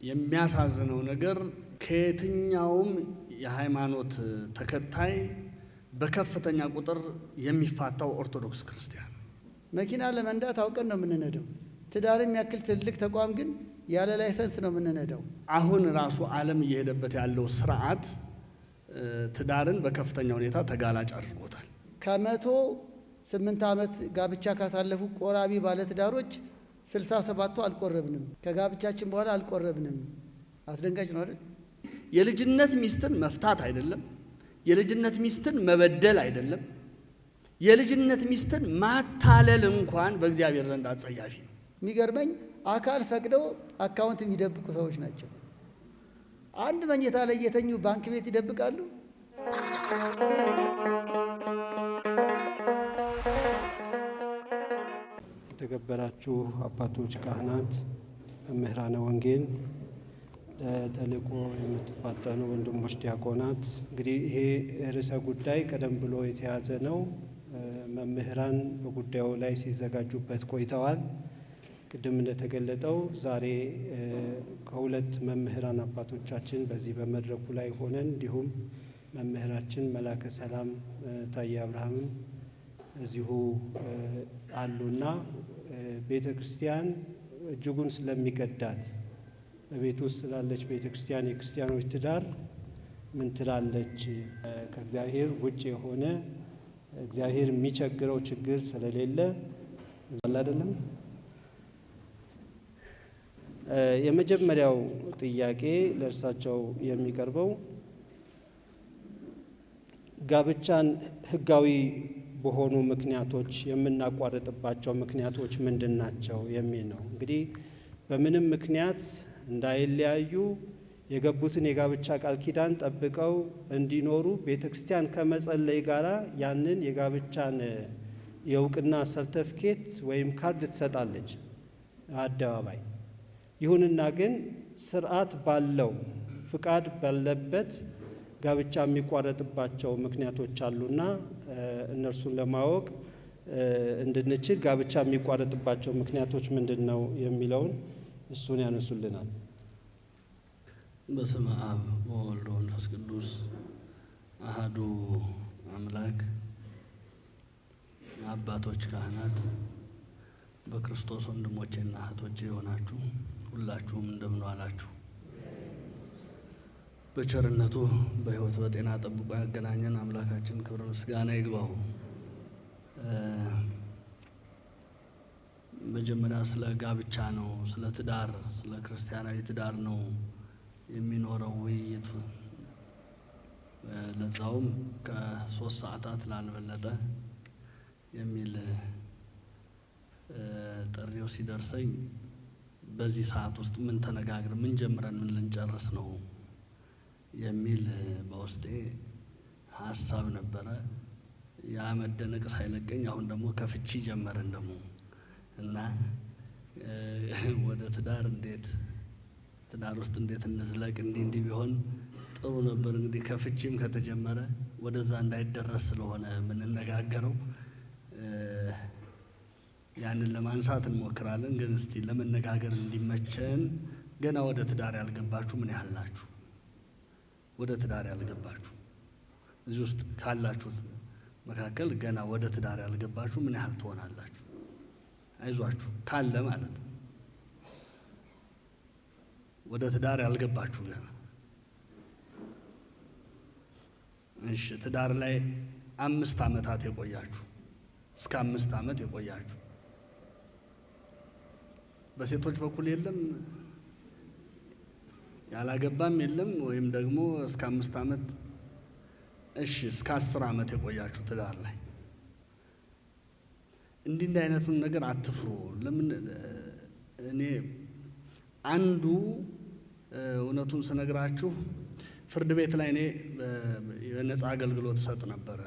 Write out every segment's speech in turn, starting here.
የሚያሳዝነው ነገር ከየትኛውም የሃይማኖት ተከታይ በከፍተኛ ቁጥር የሚፋታው ኦርቶዶክስ ክርስቲያን። መኪና ለመንዳት አውቀን ነው የምንነዳው። ትዳርም ያክል ትልቅ ተቋም ግን ያለ ላይሰንስ ነው የምንነዳው። አሁን ራሱ ዓለም እየሄደበት ያለው ስርዓት ትዳርን በከፍተኛ ሁኔታ ተጋላጭ አድርጎታል። ከ108 ዓመት ጋብቻ ካሳለፉ ቆራቢ ባለትዳሮች 67ቱ አልቆረብንም። ከጋብቻችን በኋላ አልቆረብንም። አስደንጋጭ ነው አይደል? የልጅነት ሚስትን መፍታት አይደለም፣ የልጅነት ሚስትን መበደል አይደለም፣ የልጅነት ሚስትን ማታለል እንኳን በእግዚአብሔር ዘንድ አጸያፊ ነው። የሚገርመኝ አካል ፈቅደው አካውንት የሚደብቁ ሰዎች ናቸው። አንድ መኝታ ላይ የተኙ ባንክ ቤት ይደብቃሉ። የተከበራችሁ አባቶች፣ ካህናት፣ መምህራነ ወንጌል፣ ለተልእኮ የምትፋጠኑ ወንድሞች ዲያቆናት፣ እንግዲህ ይሄ ርዕሰ ጉዳይ ቀደም ብሎ የተያዘ ነው። መምህራን በጉዳዩ ላይ ሲዘጋጁበት ቆይተዋል። ቅድም እንደተገለጠው ዛሬ ከሁለት መምህራን አባቶቻችን በዚህ በመድረኩ ላይ ሆነን እንዲሁም መምህራችን መላከ ሰላም ታዬ አብርሃምም እዚሁ አሉና ቤተ ክርስቲያን እጅጉን ስለሚገዳት በቤት ውስጥ ስላለች ቤተ ክርስቲያን የክርስቲያኖች ትዳር ምን ትላለች? ከእግዚአብሔር ውጭ የሆነ እግዚአብሔር የሚቸግረው ችግር ስለሌለ አይደለም። የመጀመሪያው ጥያቄ ለእርሳቸው የሚቀርበው ጋብቻን ሕጋዊ በሆኑ ምክንያቶች የምናቋርጥባቸው ምክንያቶች ምንድን ናቸው የሚል ነው። እንግዲህ በምንም ምክንያት እንዳይለያዩ የገቡትን የጋብቻ ቃል ኪዳን ጠብቀው እንዲኖሩ ቤተ ክርስቲያን ከመጸለይ ጋራ ያንን የጋብቻን የእውቅና ሰርተፍኬት ወይም ካርድ ትሰጣለች አደባባይ። ይሁንና ግን ስርዓት ባለው ፍቃድ ባለበት ጋብቻ የሚቋረጥባቸው ምክንያቶች አሉና እነርሱን ለማወቅ እንድንችል ጋብቻ የሚቋረጥባቸው ምክንያቶች ምንድን ነው የሚለውን እሱን ያነሱልናል። በስመ አብ ወወልድ ወመንፈስ ቅዱስ አሐዱ አምላክ። አባቶች፣ ካህናት፣ በክርስቶስ ወንድሞቼና እህቶቼ የሆናችሁ ሁላችሁም እንደምን ዋላችሁ? በቸርነቱ በሕይወት በጤና ጠብቆ ያገናኘን አምላካችን ክብር ምስጋና ይግባው። መጀመሪያ ስለ ጋብቻ ነው፣ ስለ ትዳር፣ ስለ ክርስቲያናዊ ትዳር ነው የሚኖረው ውይይት። ለዛውም ከ3 ሰዓታት ላልበለጠ የሚል ጥሪው ሲደርሰኝ በዚህ ሰዓት ውስጥ ምን ተነጋግር ምን ጀምረን ምን ልንጨርስ ነው የሚል በውስጤ ሀሳብ ነበረ። ያ መደነቅ ሳይለቀኝ አሁን ደግሞ ከፍቺ ጀመረን ደግሞ እና ወደ ትዳር ውስጥ እንዴት እንዝለቅ እንዲህ ቢሆን ጥሩ ነበር። እንግዲህ ከፍቺም ከተጀመረ ወደዛ እንዳይደረስ ስለሆነ የምንነጋገረው ያንን ለማንሳት እንሞክራለን። ግን እስቲ ለመነጋገር እንዲመቸን ገና ወደ ትዳር ያልገባችሁ ምን ያህል ናችሁ? ወደ ትዳር ያልገባችሁ እዚህ ውስጥ ካላችሁት መካከል ገና ወደ ትዳር ያልገባችሁ ምን ያህል ትሆናላችሁ? አይዟችሁ ካለ ማለት ነው። ወደ ትዳር ያልገባችሁ ገና እሺ፣ ትዳር ላይ 5 ዓመታት የቆያችሁ እስከ 5 ዓመት የቆያችሁ በሴቶች በኩል የለም ያላገባም የለም ወይም ደግሞ እስከ 5 ዓመት እሺ፣ እስከ 10 ዓመት የቆያችሁ ትዳር ላይ እንዲህ አይነቱን ነገር አትፍሩ። ለምን እኔ አንዱ እውነቱን ስነግራችሁ ፍርድ ቤት ላይ እኔ የነፃ አገልግሎት ሰጥ ነበር።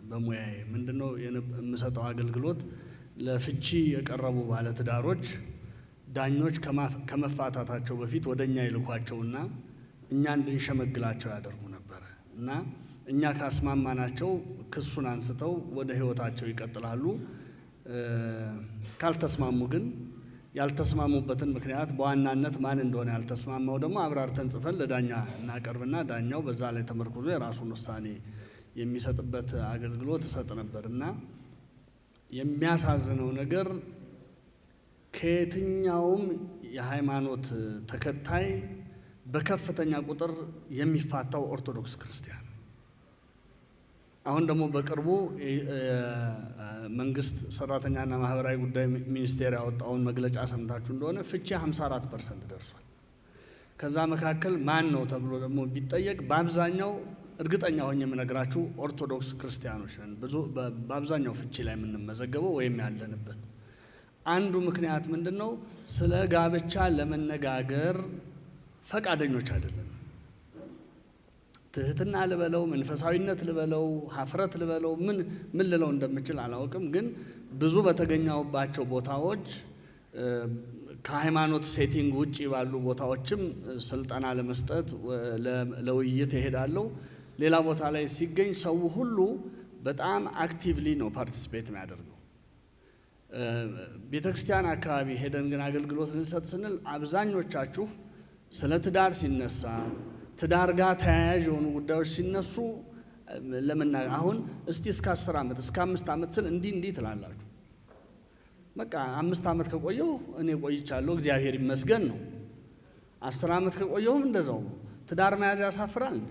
በሙያዬ ምንድነው የምሰጠው አገልግሎት ለፍቺ የቀረቡ ባለትዳሮች ዳኞች ከመፋታታቸው በፊት ወደኛ ይልኳቸውና እኛ እንድንሸመግላቸው ያደርጉ ነበር እና እኛ ካስማማናቸው ክሱን አንስተው ወደ ሕይወታቸው ይቀጥላሉ። ካልተስማሙ ግን ያልተስማሙበትን ምክንያት በዋናነት ማን እንደሆነ ያልተስማማው ደግሞ አብራርተን ጽፈን ለዳኛ እናቀርብና ዳኛው በዛ ላይ ተመርኩዞ የራሱን ውሳኔ የሚሰጥበት አገልግሎት እሰጥ ነበር እና የሚያሳዝነው ነገር ከየትኛውም የሃይማኖት ተከታይ በከፍተኛ ቁጥር የሚፋታው ኦርቶዶክስ ክርስቲያን። አሁን ደግሞ በቅርቡ መንግስት ሰራተኛና ማህበራዊ ጉዳይ ሚኒስቴር ያወጣውን መግለጫ ሰምታችሁ እንደሆነ ፍቺ 54% ደርሷል። ከዛ መካከል ማን ነው ተብሎ ደግሞ ቢጠየቅ በአብዛኛው እርግጠኛ ሆኜ የምነግራችሁ ኦርቶዶክስ ክርስቲያኖች ነን። በአብዛኛው ፍቺ ላይ የምንመዘገበው ወይም ያለንበት አንዱ ምክንያት ምንድነው? ስለ ጋብቻ ለመነጋገር ፈቃደኞች አይደለም። ትህትና ልበለው፣ መንፈሳዊነት ልበለው፣ ሀፍረት ልበለው፣ ምን ልለው እንደምችል አላውቅም። ግን ብዙ በተገኘሁባቸው ቦታዎች ከሃይማኖት ሴቲንግ ውጪ ባሉ ቦታዎችም ስልጠና ለመስጠት ለውይይት እሄዳለሁ። ሌላ ቦታ ላይ ሲገኝ ሰው ሁሉ በጣም አክቲቭሊ ነው ፓርቲሲፔት የሚያደርገው። ቤተክርስቲያን አካባቢ ሄደን ግን አገልግሎት ልንሰጥ ስንል አብዛኞቻችሁ ስለ ትዳር ሲነሳ ትዳር ጋር ተያያዥ የሆኑ ጉዳዮች ሲነሱ ለመናገር አሁን እስቲ እስከ 10 ዓመት እስከ 5 ዓመት ስል እንዲህ ትላላችሁ። በቃ 5 ዓመት ከቆየሁ እኔ ቆይቻለሁ እግዚአብሔር ይመስገን ነው። 10 ዓመት ከቆየሁም እንደዛው። ትዳር መያዝ ያሳፍራል እንዴ?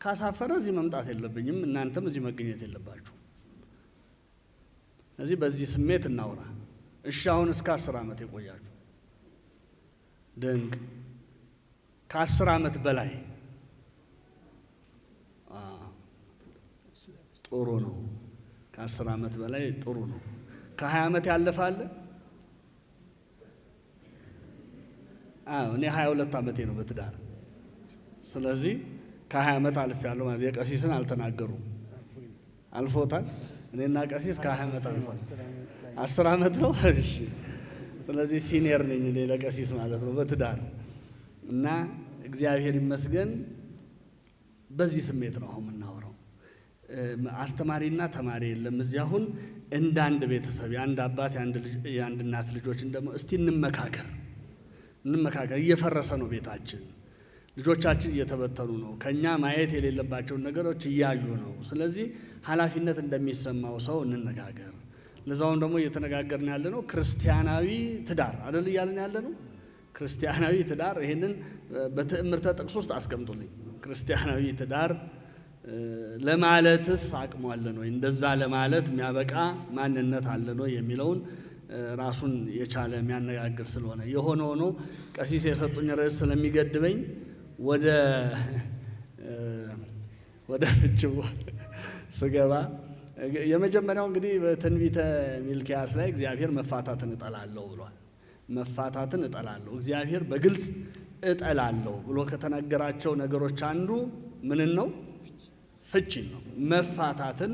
ካሳፈረ እዚህ መምጣት የለብኝም፣ እናንተም እዚህ መገኘት የለባችሁ። እዚህ በዚህ ስሜት እናውራ። እሺ አሁን እስከ 10 ዓመት የቆያችሁ ድንቅ። ከ10 ዓመት በላይ ጥሩ ነው። ከ10 ዓመት በላይ ጥሩ ነው። ከ20 ዓመት ያለፋል። እኔ 22 ዓመቴ ነው በትዳር። ስለዚህ ከ20 ዓመት አልፌያለሁ ማለት የቀሲስን አልተናገሩም። አልፎታል። እኔና ቀሲስ ከ20 ዓመት አልፏል። 10 ዓመት ነው። እሺ ስለዚህ ሲኒየር ነኝ እኔ ለቀሲስ ማለት ነው በትዳር እና እግዚአብሔር ይመስገን በዚህ ስሜት ነው አሁን የምናወራው። አስተማሪና ተማሪ የለም እዚህ። አሁን እንደ አንድ ቤተሰብ የአንድ አባት የአንድ እናት ልጆች እንደሞ እስቲ እንመካከር። እየፈረሰ ነው ቤታችን፣ ልጆቻችን እየተበተኑ ነው፣ ከኛ ማየት የሌለባቸውን ነገሮች እያዩ ነው። ስለዚህ ኃላፊነት እንደሚሰማው ሰው እንነጋገር። ለዛውም ደግሞ እየተነጋገርን ያለ ነው ክርስቲያናዊ ትዳር አይደል እያልን ያለ ነው። ክርስቲያናዊ ትዳር ይሄንን በትዕምርተ ጥቅስ ውስጥ አስቀምጡልኝ። ክርስቲያናዊ ትዳር ለማለትስ አቅሙ አለን ወይ? እንደዛ ለማለት የሚያበቃ ማንነት አለን ወይ የሚለውን ራሱን የቻለ የሚያነጋግር ስለሆነ የሆነ ሆኖ ቀሲስ የሰጡኝ ርዕስ ስለሚገድበኝ ወደ ፍቺው ስገባ የመጀመሪያው እንግዲህ በትንቢተ ሚልክያስ ላይ እግዚአብሔር መፋታትን እጠላለሁ ብሏል። መፋታትን እጠላለሁ እግዚአብሔር በግልጽ እጠላለሁ ብሎ ከተናገራቸው ነገሮች አንዱ ምንን ነው? ፍቺን ነው። መፋታትን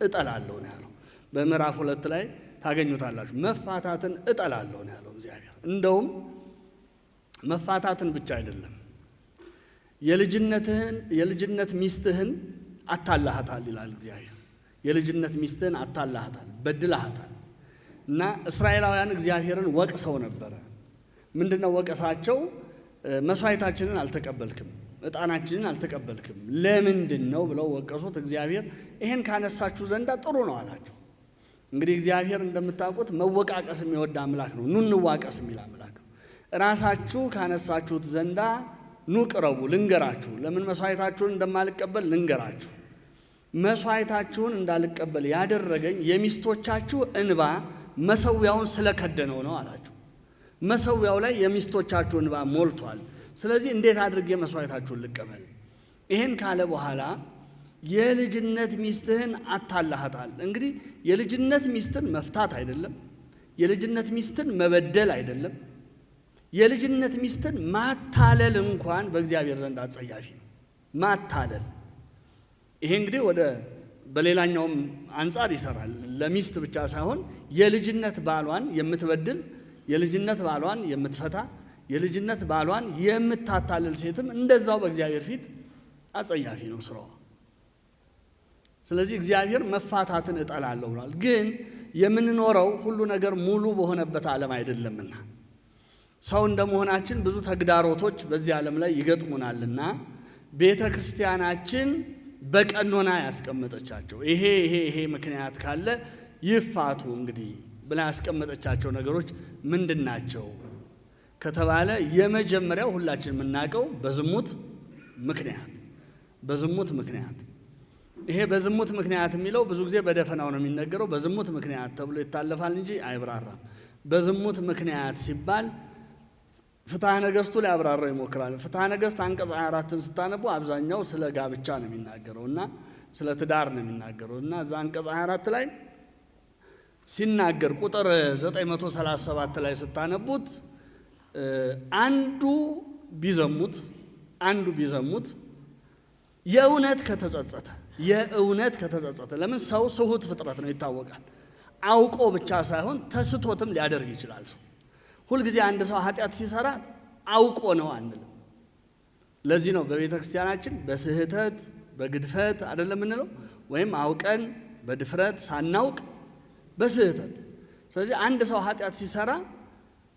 እጠላለሁ ነው ያለው። በምዕራፍ 2 ላይ ታገኙታላችሁ። መፋታትን እጠላለሁ ነው ያለው እግዚአብሔር። እንደውም መፋታትን ብቻ አይደለም የልጅነት ሚስትህን አታላሃታል ይላል እግዚአብሔር። የልጅነት ሚስትህን አታላሃታል፣ በድላሃታል። እና እስራኤላውያን እግዚአብሔርን ወቅሰው ነበረ። ምንድነው ወቀሳቸው? መስዋዕታችንን አልተቀበልክም፣ ዕጣናችንን አልተቀበልክም፣ ለምንድን ነው ብለው ወቀሱት። እግዚአብሔር ይሄን ካነሳችሁ ዘንዳ ጥሩ ነው አላቸው። እንግዲህ እግዚአብሔር እንደምታውቁት መወቃቀስ የሚወድ አምላክ ነው። ኑ እንዋቀስ የሚል አምላክ ነው። ራሳችሁ ካነሳችሁት ዘንዳ ኑ ቅረቡ፣ ልንገራችሁ። ለምን መስዋዕታችሁን እንደማልቀበል ልንገራችሁ። መስዋዕታችሁን እንዳልቀበል ያደረገኝ የሚስቶቻችሁ እንባ መሰዊያውን ስለከደነው ነው አላቸው። መሰዊያው ላይ የሚስቶቻችሁ እንባ ሞልቷል። ስለዚህ እንዴት አድርጌ መስዋዕታችሁን ልቀበል? ይሄን ካለ በኋላ የልጅነት ሚስትህን አታላሃታል። እንግዲህ የልጅነት ሚስትን መፍታት አይደለም፣ የልጅነት ሚስትን መበደል አይደለም፣ የልጅነት ሚስትን ማታለል እንኳን በእግዚአብሔር ዘንድ አጸያፊ ነው። ማታለል ይሄ እንግዲህ በሌላኛውም አንጻር ይሰራል። ለሚስት ብቻ ሳይሆን የልጅነት ባሏን የምትበድል፣ የልጅነት ባሏን የምትፈታ፣ የልጅነት ባሏን የምታታልል ሴትም እንደዛው በእግዚአብሔር ፊት አጸያፊ ነው ስራዋ። ስለዚህ እግዚአብሔር መፋታትን እጠላለሁ ብሏል። ግን የምንኖረው ሁሉ ነገር ሙሉ በሆነበት ዓለም አይደለምና ሰው እንደመሆናችን ብዙ ተግዳሮቶች በዚህ ዓለም ላይ ይገጥሙናልና ቤተ ክርስቲያናችን በቀኖና ያስቀመጠቻቸው ይሄ ምክንያት ካለ ይፋቱ እንግዲህ ብላ ያስቀመጠቻቸው ነገሮች ምንድናቸው ከተባለ የመጀመሪያው ሁላችን የምናውቀው በዝሙት ምክንያት ይሄ በዝሙት ምክንያት የሚለው ብዙ ጊዜ በደፈናው ነው የሚነገረው። በዝሙት ምክንያት ተብሎ ይታለፋል እንጂ አይብራራም። በዝሙት ምክንያት ሲባል ፍትሐ ነገሥቱ ላይ አብራራው ይሞክራል። ፍትሐ ነገሥት አንቀጽ 24ን ስታነቡ አብዛኛው ስለ ጋብቻ ነው የሚናገረውና ስለ ትዳር ነው የሚናገረውና እዛ አንቀጽ 24 ላይ ሲናገር ቁጥር 937 ላይ ስታነቡት አንዱ ቢዘሙት የእውነት ከተጸጸተ ለምን ሰው ስሁት ፍጥረት ነው ይታወቃል። አውቆ ብቻ ሳይሆን ተስቶትም ሊያደርግ ይችላል። ሰው ሁልጊዜ አንድ ሰው ኃጢአት ሲሰራ አውቆ ነው አንልም። ለዚህ ነው በቤተ ክርስቲያናችን በስህተት በግድፈት አይደለም እንለው፣ ወይም አውቀን በድፍረት ሳናውቅ በስህተት። ስለዚህ አንድ ሰው ኃጢአት ሲሰራ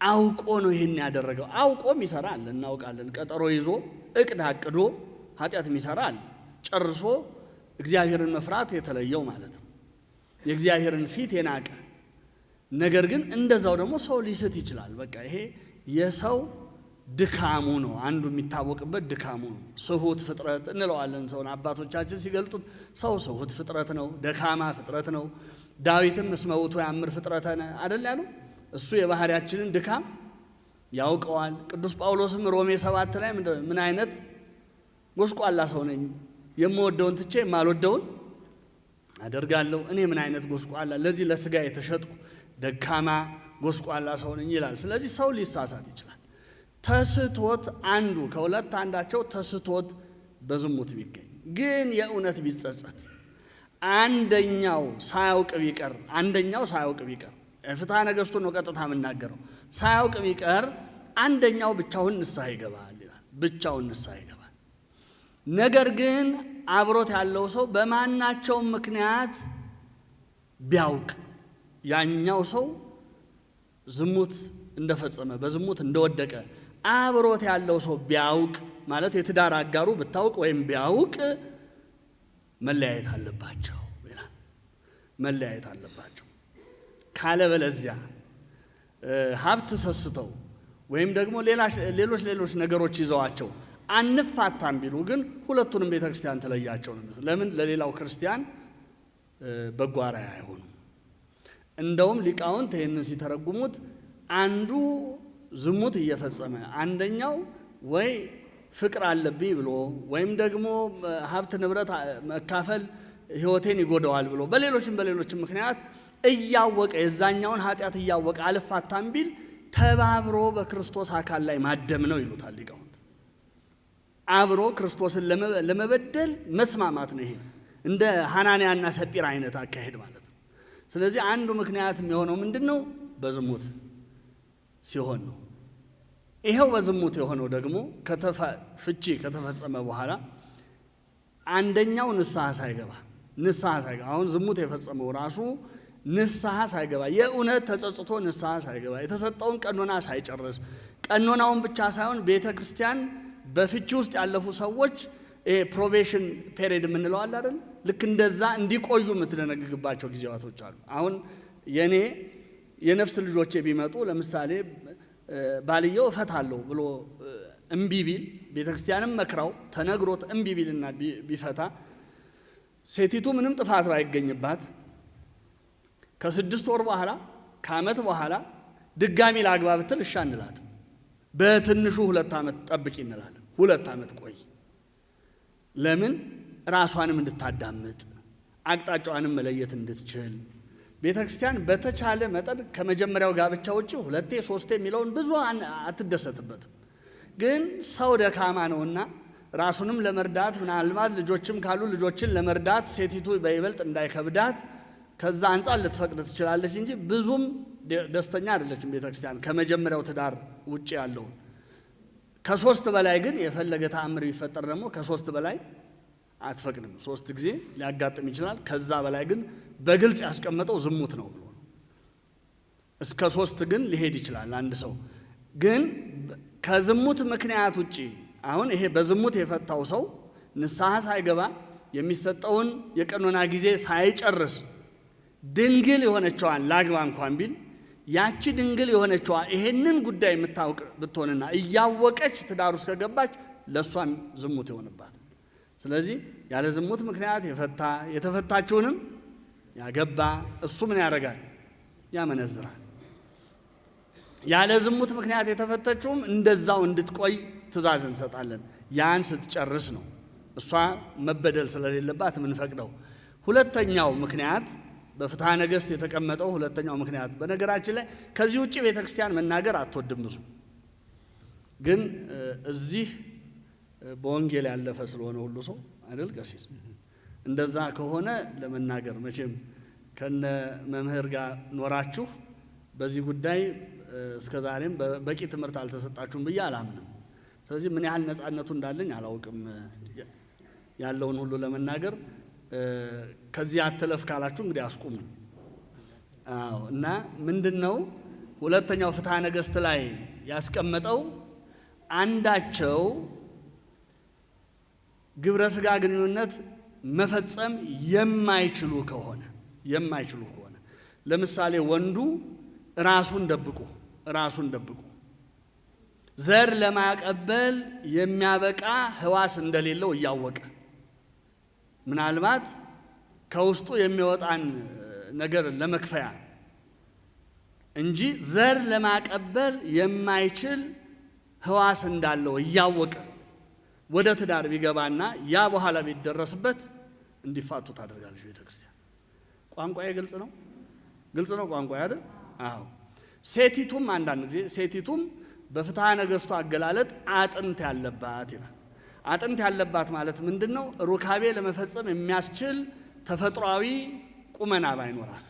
አውቆ ነው ይሄን ያደረገው። አውቆም ይሰራል እናውቃለን። ቀጠሮ ይዞ እቅድ አቅዶ ኃጢአት ይሰራል። ጨርሶ እግዚአብሔርን መፍራት የተለየው ማለት ነው፣ የእግዚአብሔርን ፊት የናቀ ነገር ግን እንደዛው ደግሞ ሰው ሊስት ይችላል። በቃ ይሄ የሰው ድካሙ ነው፣ አንዱ የሚታወቅበት ድካሙ ነው። ስሁት ፍጥረት እንለዋለን ሰውን። አባቶቻችን ሲገልጡት ሰው ስሁት ፍጥረት ነው፣ ደካማ ፍጥረት ነው። ዳዊትም እስመ ውእቱ ያምር ፍጥረተነ አይደል ያለው፣ እሱ የባህሪያችንን ድካም ያውቀዋል። ቅዱስ ጳውሎስም ሮሜ 7 ላይ ምን አይነት ጎስቋላ ሰው ነኝ፣ የምወደውን ትቼ የማልወደውን አደርጋለሁ፣ እኔ ምን አይነት ጎስቋላ፣ ለዚህ ለስጋ የተሸጥኩ ደካማ ጎስቋላ ሰው ነኝ ይላል። ስለዚህ ሰው ሊሳሳት ይችላል። ተስቶት አንዱ ከሁለት አንዳቸው ተስቶት በዝሙት ቢገኝ ግን የእውነት ቢጸጸት አንደኛው ሳያውቅ ቢቀር ፍትሐ ነገሥቱ ነው ቀጥታ የምናገረው። ሳያውቅ ቢቀር አንደኛው ብቻውን ንስሐ ይገባል ይላል። ብቻውን ንስሐ ይገባል። ነገር ግን አብሮት ያለው ሰው በማናቸውም ምክንያት ቢያውቅ ያኛው ሰው ዝሙት እንደፈጸመ በዝሙት እንደወደቀ አብሮት ያለው ሰው ቢያውቅ ማለት የትዳር አጋሩ ብታውቅ ወይም ቢያውቅ መለያየት አለባቸው ይላል። መለያየት አለባቸው። ካለበለዚያ ሀብት ሰስተው ወይም ደግሞ ሌሎች ነገሮች ይዘዋቸው አንፋታም ቢሉ ግን ሁለቱንም ቤተክርስቲያን ተለያቸው ነው። ለምን ለሌላው ክርስቲያን በጎ አርአያ አይሆኑም። እንደውም ሊቃውንት ይህንን ሲተረጉሙት አንዱ ዝሙት እየፈጸመ አንደኛው ወይ ፍቅር አለብኝ ብሎ ወይም ደግሞ ሀብት ንብረት መካፈል ሕይወቴን ይጎዳዋል ብሎ በሌሎችም ምክንያት እያወቀ የዛኛውን ኃጢአት እያወቀ አልፋታም ቢል ተባብሮ በክርስቶስ አካል ላይ ማደም ነው ይሉታል ሊቃውንት። አብሮ ክርስቶስን ለመበደል መስማማት ነው። ይሄ እንደ ሐናንያና ሰጲራ አይነት አካሄድ ማለት ነው። ስለዚህ አንዱ ምክንያት የሚሆነው ምንድነው? በዝሙት ሲሆን ነው። ይሄው በዝሙት የሆነው ደግሞ ፍቺ ከተፈጸመ በኋላ አንደኛው ንስሐ ሳይገባ አሁን ዝሙት የፈጸመው ራሱ ንስሐ ሳይገባ የእውነት ተጸጽቶ ንስሐ ሳይገባ የተሰጠውን ቀኖና ሳይጨርስ ቀኖናውን ብቻ ሳይሆን ቤተ ክርስቲያን በፍቺ ውስጥ ያለፉ ሰዎች ፕሮቤሽን ፔሪድ የምንለው አለ አይደል? ልክ እንደዛ እንዲቆዩ የምትደነግግባቸው ጊዜያቶች አሉ። አሁን የኔ የነፍስ ልጆቼ ቢመጡ ለምሳሌ ባልየው እፈታለሁ ብሎ እምቢ ቢል ቤተክርስቲያንም መክራው ተነግሮት እምቢ ቢልና ቢፈታ ሴቲቱ ምንም ጥፋት ባይገኝባት ከ6 ወር በኋላ ከዓመት በኋላ ድጋሚ ላግባ ብትል እሺ አንላትም። በትንሹ 2 ዓመት ጠብቂ እንላለን። 2 ዓመት ቆይ። ለምን? ራሷንም እንድታዳምጥ አቅጣጫዋንም መለየት እንድትችል። ቤተክርስቲያን በተቻለ መጠን ከመጀመሪያው ጋብቻ ውጪ 2 3 የሚለውን ብዙ አትደሰትበትም። ግን ሰው ደካማ ነውና ራሱንም ለመርዳት ምናልባት ልጆችም ካሉ ልጆችን ለመርዳት ሴቲቱ በይበልጥ እንዳይከብዳት ከዛ አንጻር ልትፈቅድ ትችላለች እንጂ ብዙም ደስተኛ አይደለችም ቤተክርስቲያን ከመጀመሪያው ትዳር ውጪ ያለው። ከ3 በላይ ግን የፈለገ ተአምር ቢፈጠር ደግሞ ከ3 በላይ አትፈቅድም። 3 ጊዜ ሊያጋጥም ይችላል። ከዛ በላይ ግን በግልጽ ያስቀመጠው ዝሙት ነው ብሎ ነው። እስከ 3 ግን ሊሄድ ይችላል አንድ ሰው። ግን ከዝሙት ምክንያት ውጪ አሁን ይሄ በዝሙት የፈታው ሰው ንስሐ ሳይገባ የሚሰጠውን የቀኖና ጊዜ ሳይጨርስ ድንግል የሆነችዋን ላግባ እንኳን ቢል ያቺ ድንግል የሆነችዋ ይሄንን ጉዳይ የምታውቅ ብትሆንና እያወቀች ትዳር ውስጥ ከገባች ለሷም ዝሙት ይሆንባት። ስለዚህ ያለ ዝሙት ምክንያት የተፈታችውንም ያገባ እሱ ምን ያደርጋል? ያመነዝራል። ያለ ዝሙት ምክንያት የተፈተችውም እንደዛው እንድትቆይ ትእዛዝ እንሰጣለን። ያን ስትጨርስ ነው እሷ መበደል ስለሌለባት የምንፈቅደው። ሁለተኛው ምክንያት በፍትሐ ነገሥት የተቀመጠው ሁለተኛው ምክንያት፣ በነገራችን ላይ ከዚህ ውጪ ቤተክርስቲያን መናገር አትወድም ብዙ። ግን እዚህ በወንጌል ያለፈ ስለሆነ ሁሉ ሰው አይደል ቀሲስ፣ እንደዛ ከሆነ ለመናገር መቼም ከነ መምህር ጋር ኖራችሁ በዚህ ጉዳይ እስከ ዛሬም በቂ ትምህርት አልተሰጣችሁም ብዬ አላምንም። ስለዚህ ምን ያህል ነፃነቱ እንዳለኝ አላውቅም ያለውን ሁሉ ለመናገር። ከዚህ አትለፍ ካላችሁ እንግዲህ አስቁሙ። አዎ። እና ምንድነው ሁለተኛው ፍትሐ ነገሥት ላይ ያስቀመጠው አንዳቸው ግብረ ሥጋ ግንኙነት መፈጸም የማይችሉ ከሆነ ለምሳሌ ወንዱ ራሱን ደብቆ ዘር ለማቀበል የሚያበቃ ሕዋስ እንደሌለው እያወቀ ምናልባት ከውስጡ የሚወጣን ነገር ለመክፈያ እንጂ ዘር ለማቀበል የማይችል ሕዋስ እንዳለው እያወቀ ወደ ትዳር ቢገባና ያ በኋላ ቢደረስበት እንዲፋቱ ታደርጋለች ቤተክርስቲያን። ቋንቋዬ ግልጽ ነው ቋንቋዬ አይደል? አዎ። ሴቲቱም አንዳንድ ጊዜ ሴቲቱም በፍትሐ ነገሥቱ አገላለጥ አጥንት ያለባት ይላል። አጥንት ያለባት ማለት ምንድነው? ሩካቤ ለመፈጸም የሚያስችል ተፈጥሯዊ ቁመና ባይኖራት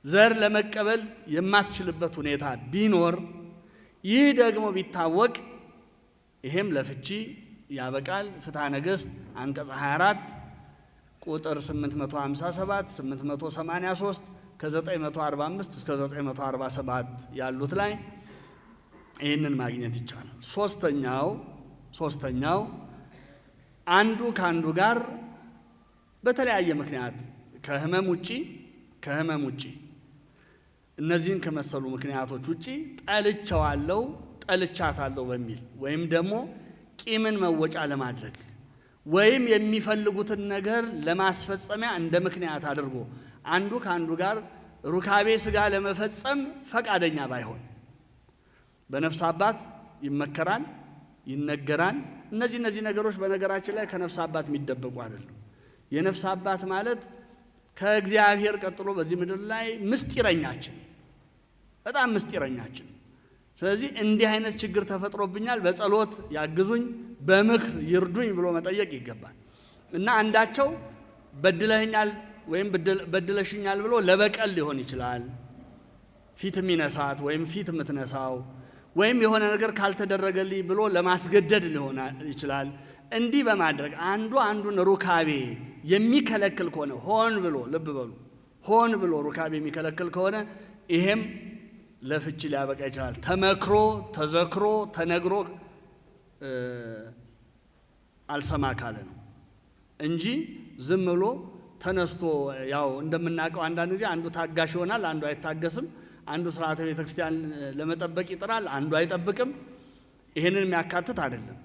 ዘር ለመቀበል የማትችልበት ሁኔታ ቢኖር ይህ ደግሞ ቢታወቅ ይሄም ለፍቺ ያበቃል። ፍትሐ ነገሥት አንቀጽ 24 ቁጥር 857 883 ከ945 እስከ 947 ያሉት ላይ ይህንን ማግኘት ይቻላል። ሶስተኛው አንዱ ከአንዱ ጋር በተለያየ ምክንያት ከህመም ውጪ እነዚህን ከመሰሉ ምክንያቶች ውጪ ጠልቻታለሁ በሚል ወይም ደግሞ ቂምን መወጫ ለማድረግ ወይም የሚፈልጉትን ነገር ለማስፈጸሚያ እንደ ምክንያት አድርጎ አንዱ ከአንዱ ጋር ሩካቤ ሥጋ ለመፈጸም ፈቃደኛ ባይሆን በነፍስ አባት ይመከራል፣ ይነገራል። እነዚህ ነገሮች በነገራችን ላይ ከነፍስ አባት የሚደበቁ አይደሉም። የነፍስ አባት ማለት ከእግዚአብሔር ቀጥሎ በዚህ ምድር ላይ በጣም ምስጢረኛችን። ስለዚህ እንዲህ አይነት ችግር ተፈጥሮብኛል፣ በጸሎት ያግዙኝ፣ በምክር ይርዱኝ ብሎ መጠየቅ ይገባል እና አንዳቸው በድለኸኛል ወይም በድለሽኛል ብሎ ለበቀል ሊሆን ይችላል ፊት የሚነሳት ወይም ፊት የምትነሳው ወይም የሆነ ነገር ካልተደረገልኝ ብሎ ለማስገደድ ሊሆን ይችላል። እንዲህ በማድረግ አንዱ አንዱን ሩካቤ የሚከለክል ከሆነ ሆን ብሎ ሩካቤ የሚከለክል ከሆነ ይሄም ለፍቺ ሊያበቃ ይችላል። ተመክሮ ተዘክሮ ተነግሮ አልሰማ ካለ ነው እንጂ ዝም ብሎ ተነስቶ ያው እንደምናውቀው አንዳንድ ጊዜ አንዱ ታጋሽ ይሆናል፣ አንዱ አይታገስም። አንዱ ስርዓተ ቤተክርስቲያን ለመጠበቅ ይጥራል፣ አንዱ አይጠብቅም። ይሄንን የሚያካትት አይደለም።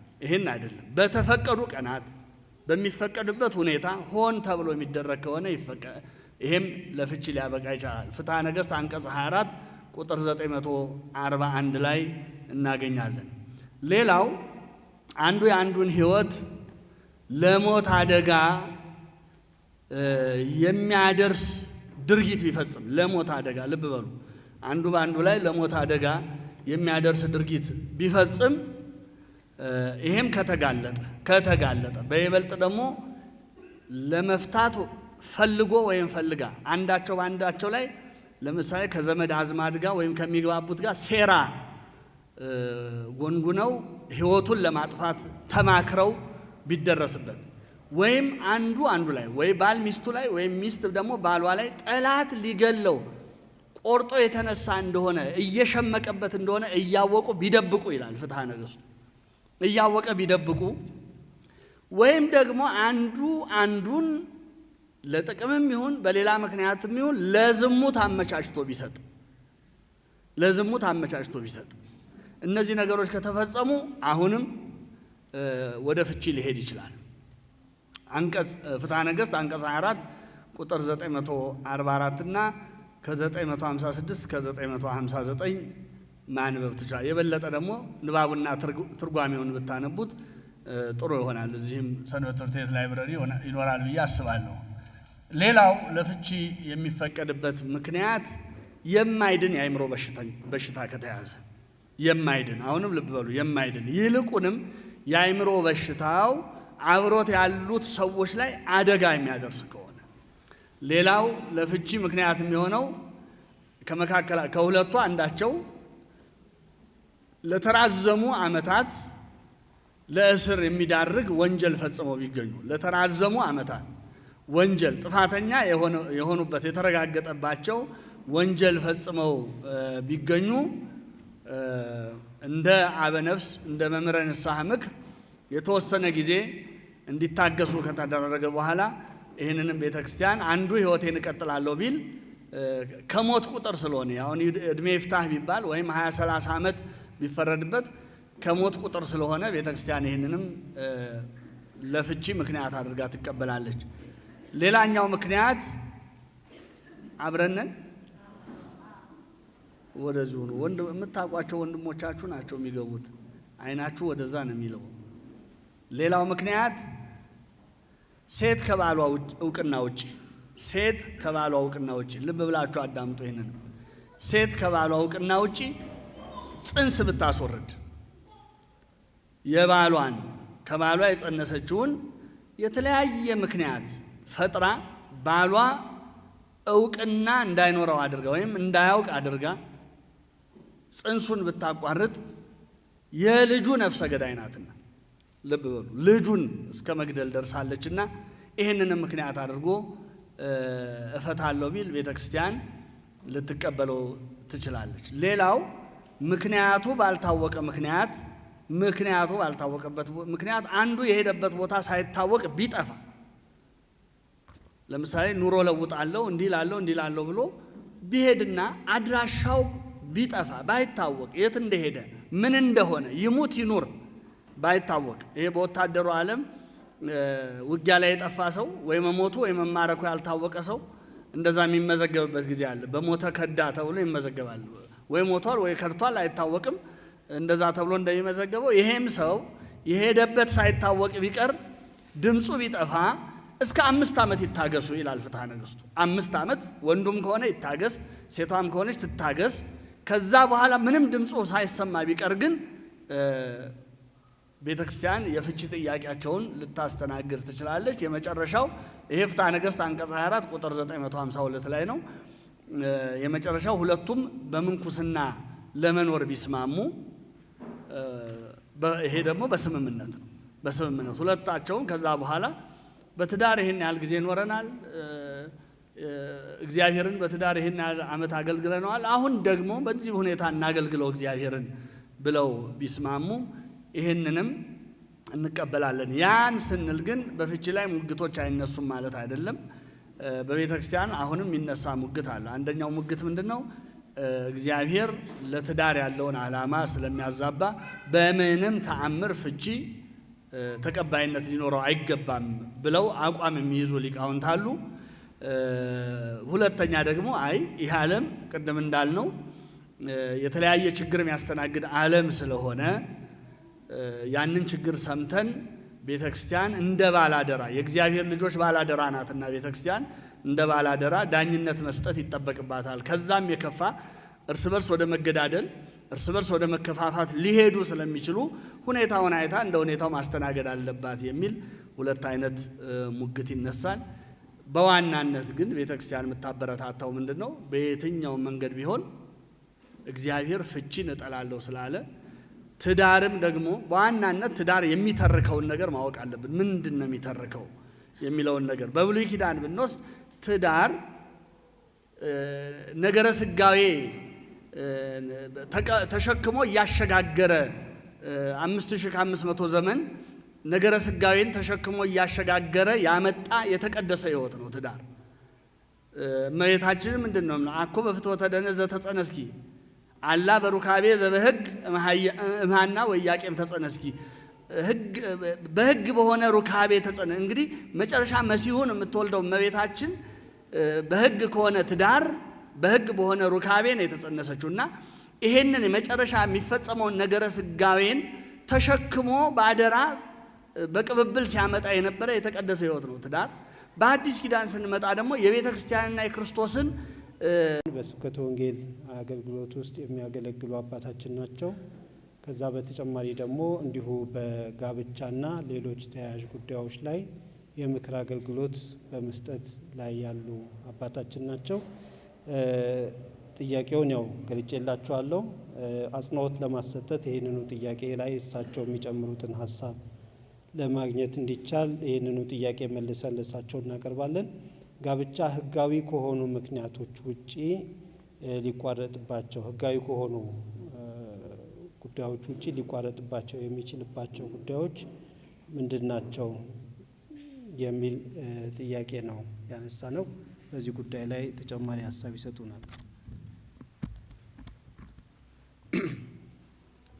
በተፈቀዱ ቀናት በሚፈቀድበት ሁኔታ ሆን ተብሎ የሚደረግ ከሆነ ይሄም ለፍቺ ሊያበቃ ይችላል። ፍትሐ ነገሥት አንቀጽ 24 ቁጥር 941 ላይ እናገኛለን። ሌላው አንዱ የአንዱን ሕይወት ለሞት አደጋ የሚያደርስ ድርጊት ቢፈጽም ለሞት አደጋ ልብ በሉ፣ አንዱ በአንዱ ላይ ለሞት አደጋ የሚያደርስ ድርጊት ቢፈጽም ይሄም ከተጋለጠ በይበልጥ ደግሞ ለመፍታት ፈልጎ ወይም ፈልጋ አንዳቸው በአንዳቸው ላይ ለምሳሌ ከዘመድ አዝማድ ጋር ወይም ከሚግባቡት ጋር ሴራ ጎንጉነው ሕይወቱን ለማጥፋት ተማክረው ቢደረስበት ወይም አንዱ ላይ ወይ ባል ሚስቱ ላይ ወይም ሚስት ደግሞ ባሏ ላይ ጠላት ሊገለው ቆርጦ የተነሳ እንደሆነ እየሸመቀበት እንደሆነ እያወቁ ቢደብቁ ይላል ፍትሐ ነገሥቱ። እያወቀ ቢደብቁ ወይም ደግሞ አንዱ አንዱን ለጥቅምም ይሁን በሌላ ምክንያትም ይሁን ለዝሙት አመቻችቶ ቢሰጥ እነዚህ ነገሮች ከተፈጸሙ አሁንም ወደ ፍቺ ሊሄድ ይችላል። አንቀጽ ፍትሐ ነገሥት አንቀጽ 24 ቁጥር 944 እና ከ956 እስከ 959 ማንበብ ትችላል። የበለጠ ደግሞ ንባቡና ትርጓሜውን ብታነቡት ጥሩ ይሆናል። እዚህም ሰንበት ትምህርት ቤት ላይብረሪ ይኖራል ብዬ አስባለሁ። ሌላው ለፍቺ የሚፈቀድበት ምክንያት የማይድን የአእምሮ በሽታ ከተያዘ የማይድን አሁንም ልብ በሉ የማይድን ይልቁንም የአእምሮ በሽታው አብሮት ያሉት ሰዎች ላይ አደጋ የሚያደርስ ከሆነ። ሌላው ለፍቺ ምክንያት የሚሆነው ከሁለቱ አንዳቸው ለተራዘሙ ዓመታት ለእስር የሚዳርግ ወንጀል ፈጽመው ቢገኙ ለተራዘሙ ዓመታት ወንጀል ጥፋተኛ የሆኑበት የተረጋገጠባቸው ወንጀል ፈጽመው ቢገኙ እንደ አበነፍስ እንደ መምህረ ንስሐ ምክር የተወሰነ ጊዜ እንዲታገሱ ከተደረገ በኋላ ይህንንም ቤተክርስቲያን አንዱ ሕይወቴን እቀጥላለሁ ቢል ከሞት ቁጥር ስለሆነ አሁን እድሜ ይፍታህ ቢባል ወይም 20-30 ዓመት ቢፈረድበት ከሞት ቁጥር ስለሆነ ቤተክርስቲያን ይህንንም ለፍቺ ምክንያት አድርጋ ትቀበላለች። ሌላኛው ምክንያት አብረነን ወደዚሁ ነው። የምታውቋቸው ወንድሞቻችሁ ናቸው የሚገቡት። አይናችሁ ወደዛ ነው የሚለው። ሌላው ምክንያት ሴት ከባሏ እውቅና ውጪ ልብ ብላችሁ አዳምጡ። ይሄንን ሴት ከባሏ እውቅና ውጪ ጽንስ ብታስወርድ ከባሏ የጸነሰችውን የተለያየ ምክንያት ፈጥራ ባሏ እውቅና እንዳይኖረው አድርጋ ወይም እንዳያውቅ አድርጋ ጽንሱን ብታቋርጥ የልጁ ነፍሰ ገዳይ ናትና ልብ በሉ ልጁን እስከ መግደል ደርሳለችና ይህንንም ምክንያት አድርጎ እፈታለሁ ቢል ቤተክርስቲያን ልትቀበለው ትችላለች። ሌላው ምክንያቱ ባልታወቀበት ምክንያት አንዱ የሄደበት ቦታ ሳይታወቅ ቢጠፋ ለምሳሌ ኑሮ ለውጣለሁ እንዲህ ላለው ብሎ ቢሄድና አድራሻው ቢጠፋ ባይታወቅ የት እንደሄደ ምን እንደሆነ ይሙት ይኑር ባይታወቅ ይሄ በወታደሩ ዓለም ውጊያ ላይ የጠፋ ሰው ወይ መሞቱ ወይ መማረኩ ያልታወቀ ሰው እንደዛ የሚመዘገብበት ጊዜ አለ። በሞተ ከዳ ተብሎ ይመዘገባል። ወይ ሞቷል ወይ ከድቷል አይታወቅም። እንደዛ ተብሎ እንደሚመዘገበው ይሄም ሰው የሄደበት ሳይታወቅ ቢቀር ድምፁ ቢጠፋ እስከ 5 ዓመት ይታገሱ ይላል ፍትሐ ነገሥቱ። 5 ዓመት ወንዱም ከሆነ ይታገስ፣ ሴቷም ከሆነች ትታገስ። ከዛ በኋላ ምንም ድምፁ ሳይሰማ ቢቀር ግን ቤተክርስቲያን የፍቺ ጥያቄያቸውን ልታስተናግድ ትችላለች። የመጨረሻው ይሄ ፍትሐ ነገሥት አንቀጽ 24 ቁጥር 952 ላይ ነው። የመጨረሻው ሁለቱም በምንኩስና ለመኖር ቢስማሙ ይሄ ደግሞ በስምምነት ነው። በስምምነት ሁለታቸውም ከዛ በኋላ በትዳር ይሄን ያህል ጊዜ ኖረናል፣ እግዚአብሔርን በትዳር ይሄን ያህል ዓመት አገልግለናል፣ አሁን ደግሞ በዚህ ሁኔታ እናገልግለው እግዚአብሔርን ብለው ቢስማሙ ይሄንንም እንቀበላለን። ያን ስንል ግን በፍቺ ላይ ሙግቶች አይነሱም ማለት አይደለም። በቤተ ክርስቲያን አሁንም የሚነሳ ሙግት አለ። አንደኛው ሙግት ምንድነው? እግዚአብሔር ለትዳር ያለውን ዓላማ ስለሚያዛባ በምንም ተአምር ፍቺ ተቀባይነት ሊኖረው አይገባም ብለው አቋም የሚይዙ ሊቃውንት አሉ። ሁለተኛ ደግሞ ይህ ዓለም ቅድም እንዳልነው የተለያየ ችግር የሚያስተናግድ ዓለም ስለሆነ ያንን ችግር ሰምተን ቤተክርስቲያን እንደ ባላደራ የእግዚአብሔር ልጆች ባላደራ ናትና ቤተክርስቲያን እንደ ባላደራ ዳኝነት መስጠት ይጠበቅባታል። ከዛም የከፋ እርስ በርስ ወደ መገዳደል እርስ በርስ ወደ መከፋፋት ሊሄዱ ስለሚችሉ ሁኔታውን አይታ እንደ ሁኔታው ማስተናገድ አለባት የሚል ሁለት አይነት ሙግት ይነሳል። በዋናነት ግን ቤተክርስቲያን የምታበረታታው ምንድነው? በየትኛው መንገድ ቢሆን እግዚአብሔር ፍቺን እጠላለሁ ስላለ ትዳርም ደግሞ በዋናነት ትዳር የሚተርከውን ነገር ማወቅ አለብን። ምንድን ነው የሚተርከው የሚለውን ነገር በብሉይ ኪዳን ብንወስድ ትዳር ነገረ ስጋዌ ተሸክሞ እያሸጋገረ 5500 ዘመን ነገረ ስጋዌን ተሸክሞ እያሸጋገረ ያመጣ የተቀደሰ ሕይወት ነው ትዳር። እመቤታችን ምንድን ነው አኮ በፍትወተ ደነዝ ዘተጸነስኪ አላ በሩካቤ ዘበሕግ እምሃና ወኢያቄም ተጸነስኪ፣ በሕግ በሆነ ሩካቤ ተጸነ። እንግዲህ መጨረሻ መሲሁን የምትወልደው እመቤታችን በሕግ ከሆነ ትዳር በሕግ በሆነ ሩካቤ ነው የተጸነሰችው እና ይሄንን የመጨረሻ የሚፈጸመውን ነገረ ስጋዌን ተሸክሞ በአደራ በቅብብል ሲያመጣ የነበረ የተቀደሰ ሕይወት ነው ትዳር። በአዲስ ኪዳን ስንመጣ ደግሞ የቤተ ክርስቲያንና የክርስቶስን በስብከተ ወንጌል አገልግሎት ውስጥ የሚያገለግሉ አባታችን ናቸው። ከዛ በተጨማሪ ደግሞ እንዲሁ በጋብቻና ሌሎች ተያያዥ ጉዳዮች ላይ የምክር አገልግሎት በመስጠት ላይ ያሉ አባታችን ናቸው። ጥያቄውን ያው ገልጬላችኋለሁ። አጽንኦት ለማሰጠት ይህንኑ ጥያቄ ላይ እሳቸው የሚጨምሩትን ሀሳብ ለማግኘት እንዲቻል ይህንኑ ጥያቄ መልሰን ለእሳቸው እናቀርባለን። ጋብቻ ሕጋዊ ከሆኑ ምክንያቶች ውጪ ሊቋረጥባቸው ሕጋዊ ከሆኑ ጉዳዮች ውጪ ሊቋረጥባቸው የሚችልባቸው ጉዳዮች ምንድናቸው የሚል ጥያቄ ነው ያነሳ ነው። በዚህ ጉዳይ ላይ ተጨማሪ ሀሳብ ይሰጡናል።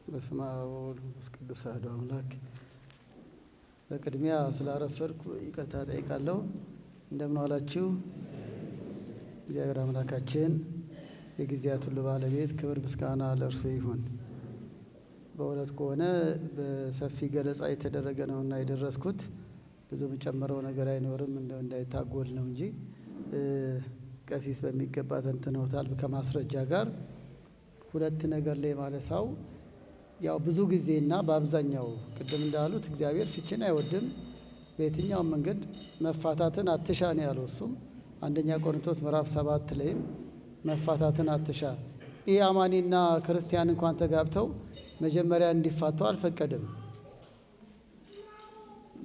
በስመ አብ ወወልድ ወመንፈስ ቅዱስ አሐዱ አምላክ። በቅድሚያ ስላረፈድኩ ይቅርታ ጠይቃለሁ። እንደምን ዋላችሁ? እግዚአብሔር አምላካችን የጊዜያት ሁሉ ባለቤት ክብር ምስጋና ለእርሱ ይሁን። በእውነት ከሆነ በሰፊ ገለጻ የተደረገ ነውና የደረስኩት ብዙ የምጨምረው ነገር አይኖርም፣ እንደው እንዳይታጎል ነው እንጂ ቀሲስ በሚገባ ተንትነውታል ከማስረጃ ጋር። ሁለት ነገር ላይ ማለሳው ያው ብዙ ጊዜና በአብዛኛው ቅድም እንዳሉት እግዚአብሔር ፍቺን አይወድም። በየትኛውም መንገድ መፋታትን አትሻ ነው ያለው። እሱም አንደኛ ቆሮንቶስ ምዕራፍ 7 ላይም መፋታትን አትሻ፣ ይህ አማኒና ክርስቲያን እንኳን ተጋብተው መጀመሪያ እንዲፋቱ አልፈቀድም።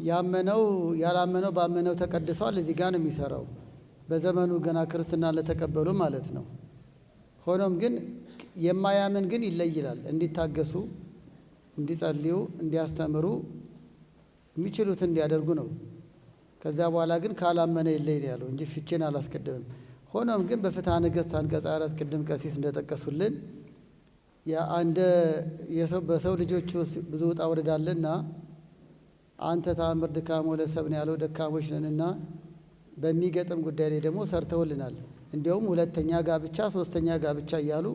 ያመነው ያላመነው ባመነው ተቀድሷል። እዚህ ጋር ነው የሚሰራው፣ በዘመኑ ገና ክርስትና ለተቀበሉ ማለት ነው። ሆኖም ግን የማያምን ግን ይለይላል። እንዲታገሱ፣ እንዲጸልዩ፣ እንዲያስተምሩ የሚችሉት እንዲያደርጉ ነው። ከዚያ በኋላ ግን ካላመነ ይለይ ነው ያለው እንጂ ፍቺን አላስቀድምም። ሆኖም ግን በፍትሐ ነገሥት አንቀጽ 4 ቅድም ቀሲስ እንደጠቀሱልን በሰው ልጆች ብዙ ውጣ ውረድ አለና አንተ ተአምር ድካሞ ለሰብእ ያለው ደካሞች ነንና በሚገጥም ጉዳይ ላይ ደግሞ ሰርተውልናል። እንዲያውም ሁለተኛ ጋብቻ፣ ሶስተኛ ጋብቻ እያሉ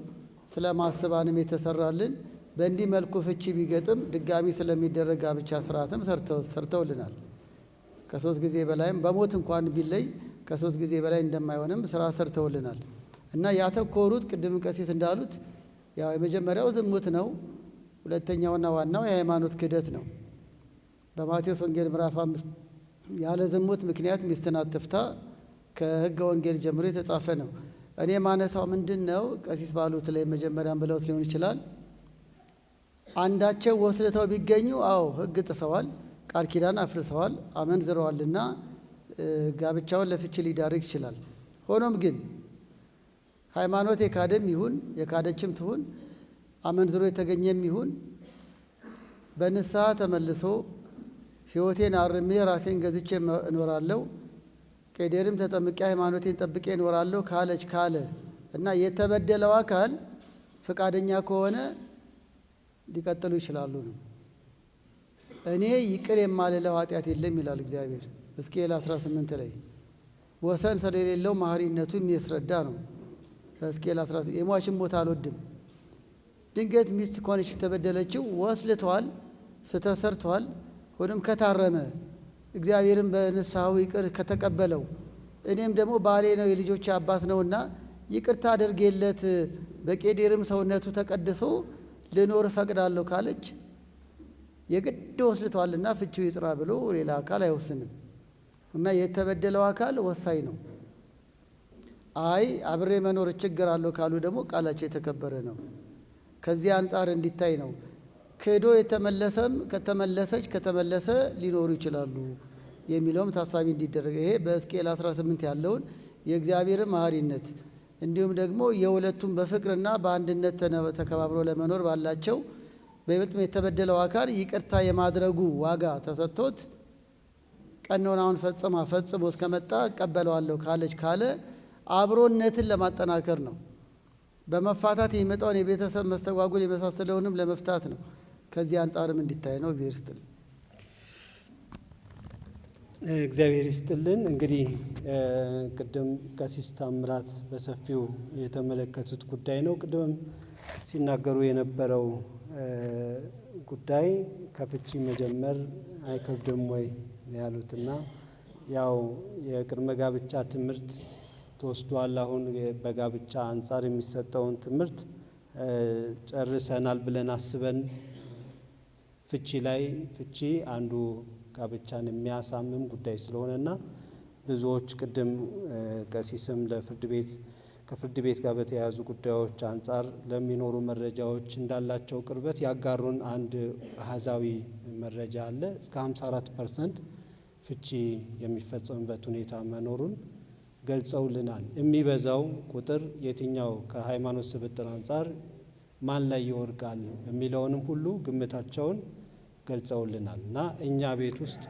ስለ ማስባንም የተሰራልን በእንዲህ መልኩ ፍቺ ቢገጥም ድጋሚ ስለሚደረግ ጋብቻ ስርዓትም ሰርተውልናል። ከ3 ጊዜ በላይም በሞት እንኳን ቢለይ ከ3 ጊዜ በላይ እንደማይሆንም ስራ ሰርተውልናል። እና ያተኮሩት ቅድም ቀሲስ እንዳሉት ያው የመጀመሪያው ዝሙት ነው። ሁለተኛውና ዋናው የሃይማኖት ክህደት ነው። በማቴዎስ ወንጌል ምዕራፍ 5 ያለ ዝሙት ምክንያት ሚስትን አትፍታ ከሕገ ወንጌል ጀምሮ የተጻፈ ነው። እኔ ማነሳው ምንድን ነው ቀሲስ ባሉት ላይ መጀመሪያም ብለውት ሊሆን ይችላል። አንዳቸው ወስልተው ቢገኙ አዎ ሕግ ጥሰዋል፣ ቃል ኪዳን አፍርሰዋል፣ አመንዝረዋልና ጋብቻውን ለፍቺ ሊዳርግ ይችላል። ሆኖም ግን ሃይማኖት የካደም ይሁን የካደችም ትሁን አመንዝሮ የተገኘም ይሁን በንስሐ ተመልሶ ሕይወቴን አርሜ ራሴን ገዝቼ እኖራለሁ፣ ቄዴርም ተጠምቄ ሃይማኖቴን ጠብቄ እኖራለሁ ካለች ካለ እና የተበደለው አካል ፈቃደኛ ከሆነ ሊቀጥሉ ይችላሉ ነው። እኔ ይቅር የማልለው ኃጢአት የለም ይላል እግዚአብሔር ሕዝቅኤል 18 ላይ። ወሰን ስለሌለው መሐሪነቱ የሚያስረዳ ነው። ሕዝቅኤል 18 የሟችን ሞት አልወድም። ድንገት ሚስት ከሆነች የተበደለችው ወስልተዋል፣ ስተሰርተዋል። ሆኖም ከታረመ እግዚአብሔርም በንስሐው ይቅር ከተቀበለው እኔም ደግሞ ባሌ ነው የልጆች አባት ነውና ይቅርታ አድርጌለት በቄዴርም ሰውነቱ ተቀድሶ ልኖር ፈቅዳለሁ ካለች የግድ ወስልተዋልና ፍቺው ይጽና ብሎ ሌላ አካል አይወስንም። እና የተበደለው አካል ወሳኝ ነው። አይ አብሬ መኖር እቸገራለሁ ካሉ ደግሞ ቃላቸው የተከበረ ነው። ከዚህ አንጻር እንዲታይ ነው። ክዶ የተመለሰም ከተመለሰ ሊኖሩ ይችላሉ የሚለውም ታሳቢ እንዲደረግ ይሄ በሕዝቅኤል 18 ያለውን የእግዚአብሔርን መሐሪነት እንዲሁም ደግሞ የሁለቱም በፍቅርና በአንድነት ተከባብሮ ለመኖር ባላቸው በይበልጥም የተበደለው አካል ይቅርታ የማድረጉ ዋጋ ተሰጥቶት ቀኖናውን ፈጽሞ እስከመጣ እቀበለዋለሁ ካለ አብሮነትን ለማጠናከር ነው። በመፋታት የሚመጣውን የቤተሰብ መስተጓጉል የመሳሰለውንም ለመፍታት ነው። ከዚህ አንጻርም እንዲታይ ነው። እግዚአብሔር ይስጥልን። እግዚአብሔር ይስጥልን። እንግዲህ ቅድም ቀሲስ ታምራት በሰፊው የተመለከቱት ጉዳይ ነው። ቅድም ሲናገሩ የነበረው ጉዳይ ከፍቺ መጀመር አይከብድም ወይ ያሉትና ያው የቅድመ ጋብቻ ትምህርት ተወስዷል። አሁን በጋብቻ አንጻር የሚሰጠውን ትምህርት ጨርሰናል ብለን አስበን ፍቺ አንዱ ጋብቻን የሚያሳምም ጉዳይ ስለሆነና ብዙዎች ቅድም ቀሲስም ከፍርድ ቤት ጋር በተያያዙ ጉዳዮች አንጻር ለሚኖሩ መረጃዎች እንዳላቸው ቅርበት ያጋሩን አንድ አሃዛዊ መረጃ አለ። እስከ 54% ፍቺ የሚፈጸምበት ሁኔታ መኖሩን ገልጸውልናል። የሚበዛው ቁጥር የትኛው ከሃይማኖት ስብጥር አንጻር ማን ላይ ይወርቃል የሚለውንም ሁሉ ግምታቸውን ገልጸውልናል እና እኛ ቤት ውስጥ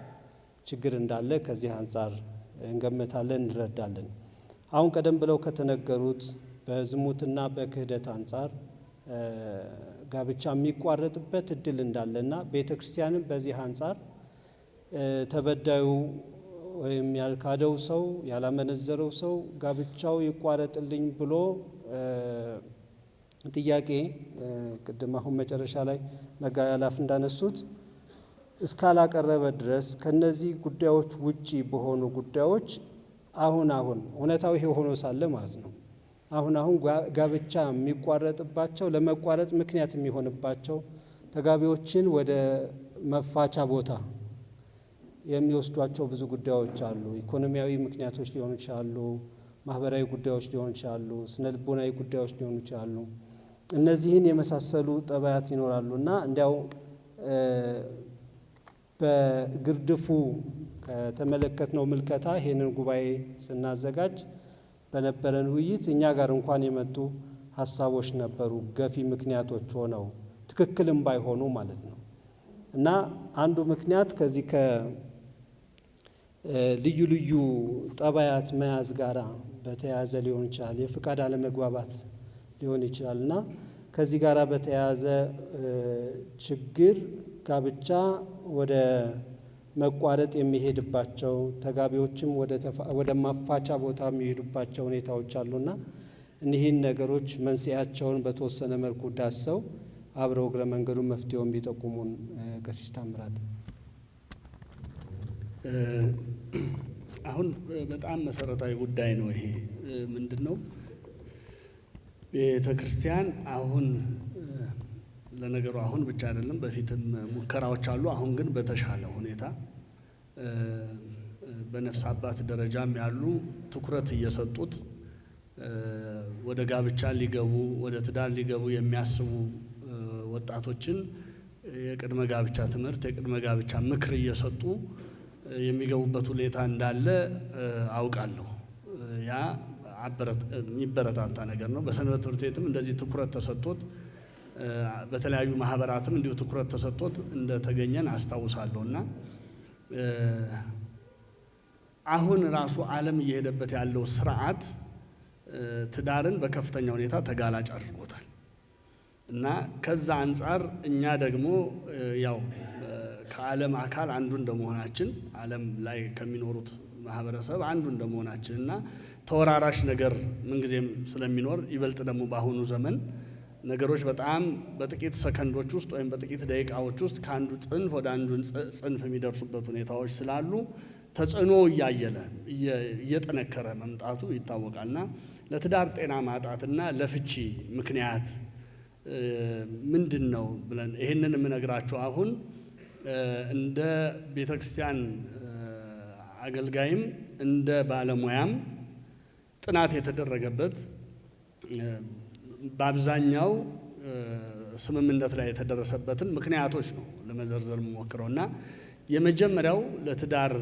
ችግር እንዳለ ከዚህ አንጻር እንገምታለን፣ እንረዳለን። አሁን ቀደም ብለው ከተነገሩት በዝሙትና በክህደት አንጻር ጋብቻ የሚቋረጥበት እድል እንዳለና ቤተ ክርስቲያንም በዚህ አንጻር ተበዳዩ ወይም ያልካደው ሰው ያላመነዘረው ሰው ጋብቻው ይቋረጥልኝ ብሎ ጥያቄ ቅድም አሁን መጨረሻ ላይ መጋቢ አላፍ እንዳነሱት እስካላቀረበ ድረስ ከነዚህ ጉዳዮች ውጪ በሆኑ ጉዳዮች አሁን እውነታው ይሄ ሆኖ ሳለ ማለት ነው አሁን ጋብቻ የሚቋረጥባቸው ለመቋረጥ ምክንያት የሚሆንባቸው ተጋቢዎችን ወደ መፋቻ ቦታ የሚወስዷቸው ብዙ ጉዳዮች አሉ። ኢኮኖሚያዊ ምክንያቶች ሊሆኑ ይችላሉ፣ ማህበራዊ ጉዳዮች ሊሆኑ ይችላሉ፣ ስነ ልቦናዊ ጉዳዮች ሊሆኑ ይችላሉ። እነዚህን የመሳሰሉ ጠባያት ይኖራሉና እንዲያው በግርድፉ ከተመለከትነው ምልከታ ይሄንን ጉባኤ ስናዘጋጅ በነበረን ውይይት እኛ ጋር እንኳን የመጡ ሀሳቦች ነበሩ፣ ገፊ ምክንያቶች ሆነው ትክክልም ባይሆኑ ማለት ነው። እና አንዱ ምክንያት ከዚህ ከልዩ ልዩ ጠባያት መያዝ ጋራ በተያያዘ ሊሆን ይችላል፣ የፍቃድ አለመግባባት ሊሆን ይችላል እና ከዚህ ጋራ በተያያዘ ችግር ጋብቻ ወደ መቋረጥ የሚሄድባቸው ተጋቢዎችም ወደ ማፋቻ ቦታ የሚሄዱባቸው ሁኔታዎች አሉና እኒህን ነገሮች መንስኤያቸውን በተወሰነ መልኩ ዳሰው አብረው እግረ መንገዱ መፍትሄውን ቢጠቁሙን ቀሲስ ታምራት። አሁን በጣም መሰረታዊ ጉዳይ ነው ይሄ። ምንድን ነው ቤተ ክርስቲያን አሁን ለነገሩ አሁን ብቻ አይደለም፣ በፊትም ሙከራዎች አሉ። አሁን ግን በተሻለ ሁኔታ በነፍስ አባት ደረጃም ያሉ ትኩረት እየሰጡት ወደ ጋብቻ ሊገቡ ወደ ትዳር ሊገቡ የሚያስቡ ወጣቶችን የቅድመ ጋብቻ ትምህርት፣ የቅድመ ጋብቻ ምክር እየሰጡ የሚገቡበት ሁኔታ እንዳለ አውቃለሁ። ያ የሚበረታታ ነገር ነው። በሰንበት ትምህርት ቤትም እንደዚህ ትኩረት ተሰጥቶት በተለያዩ ማህበራትም እንዲሁ ትኩረት ተሰጥቶት እንደተገኘን አስታውሳለሁ። እና አሁን ራሱ ዓለም እየሄደበት ያለው ስርዓት ትዳርን በከፍተኛ ሁኔታ ተጋላጭ አድርጎታል። እና ከዛ አንጻር እኛ ደግሞ ያው ከዓለም አካል አንዱ እንደመሆናችን ዓለም ላይ ከሚኖሩት ማህበረሰብ አንዱ እንደመሆናችን እና ተወራራሽ ነገር ምንጊዜም ስለሚኖር ይበልጥ ደግሞ በአሁኑ ዘመን ነገሮች በጣም በጥቂት ሰከንዶች ውስጥ ወይም በጥቂት ደቂቃዎች ውስጥ ከአንዱ ጽንፍ ወደ አንዱ ጽንፍ የሚደርሱበት ሁኔታዎች ስላሉ ተጽዕኖ እያየለ እየጠነከረ መምጣቱ ይታወቃልና ለትዳር ጤና ማጣትና ለፍቺ ምክንያት ምንድን ነው ብለን ይሄንን የምነግራቸው አሁን እንደ ቤተክርስቲያን አገልጋይም እንደ ባለሙያም ጥናት የተደረገበት በአብዛኛው ስምምነት ላይ የተደረሰበትን ምክንያቶች ነው ለመዘርዘር የምሞክረው እና የመጀመሪያው ለትዳር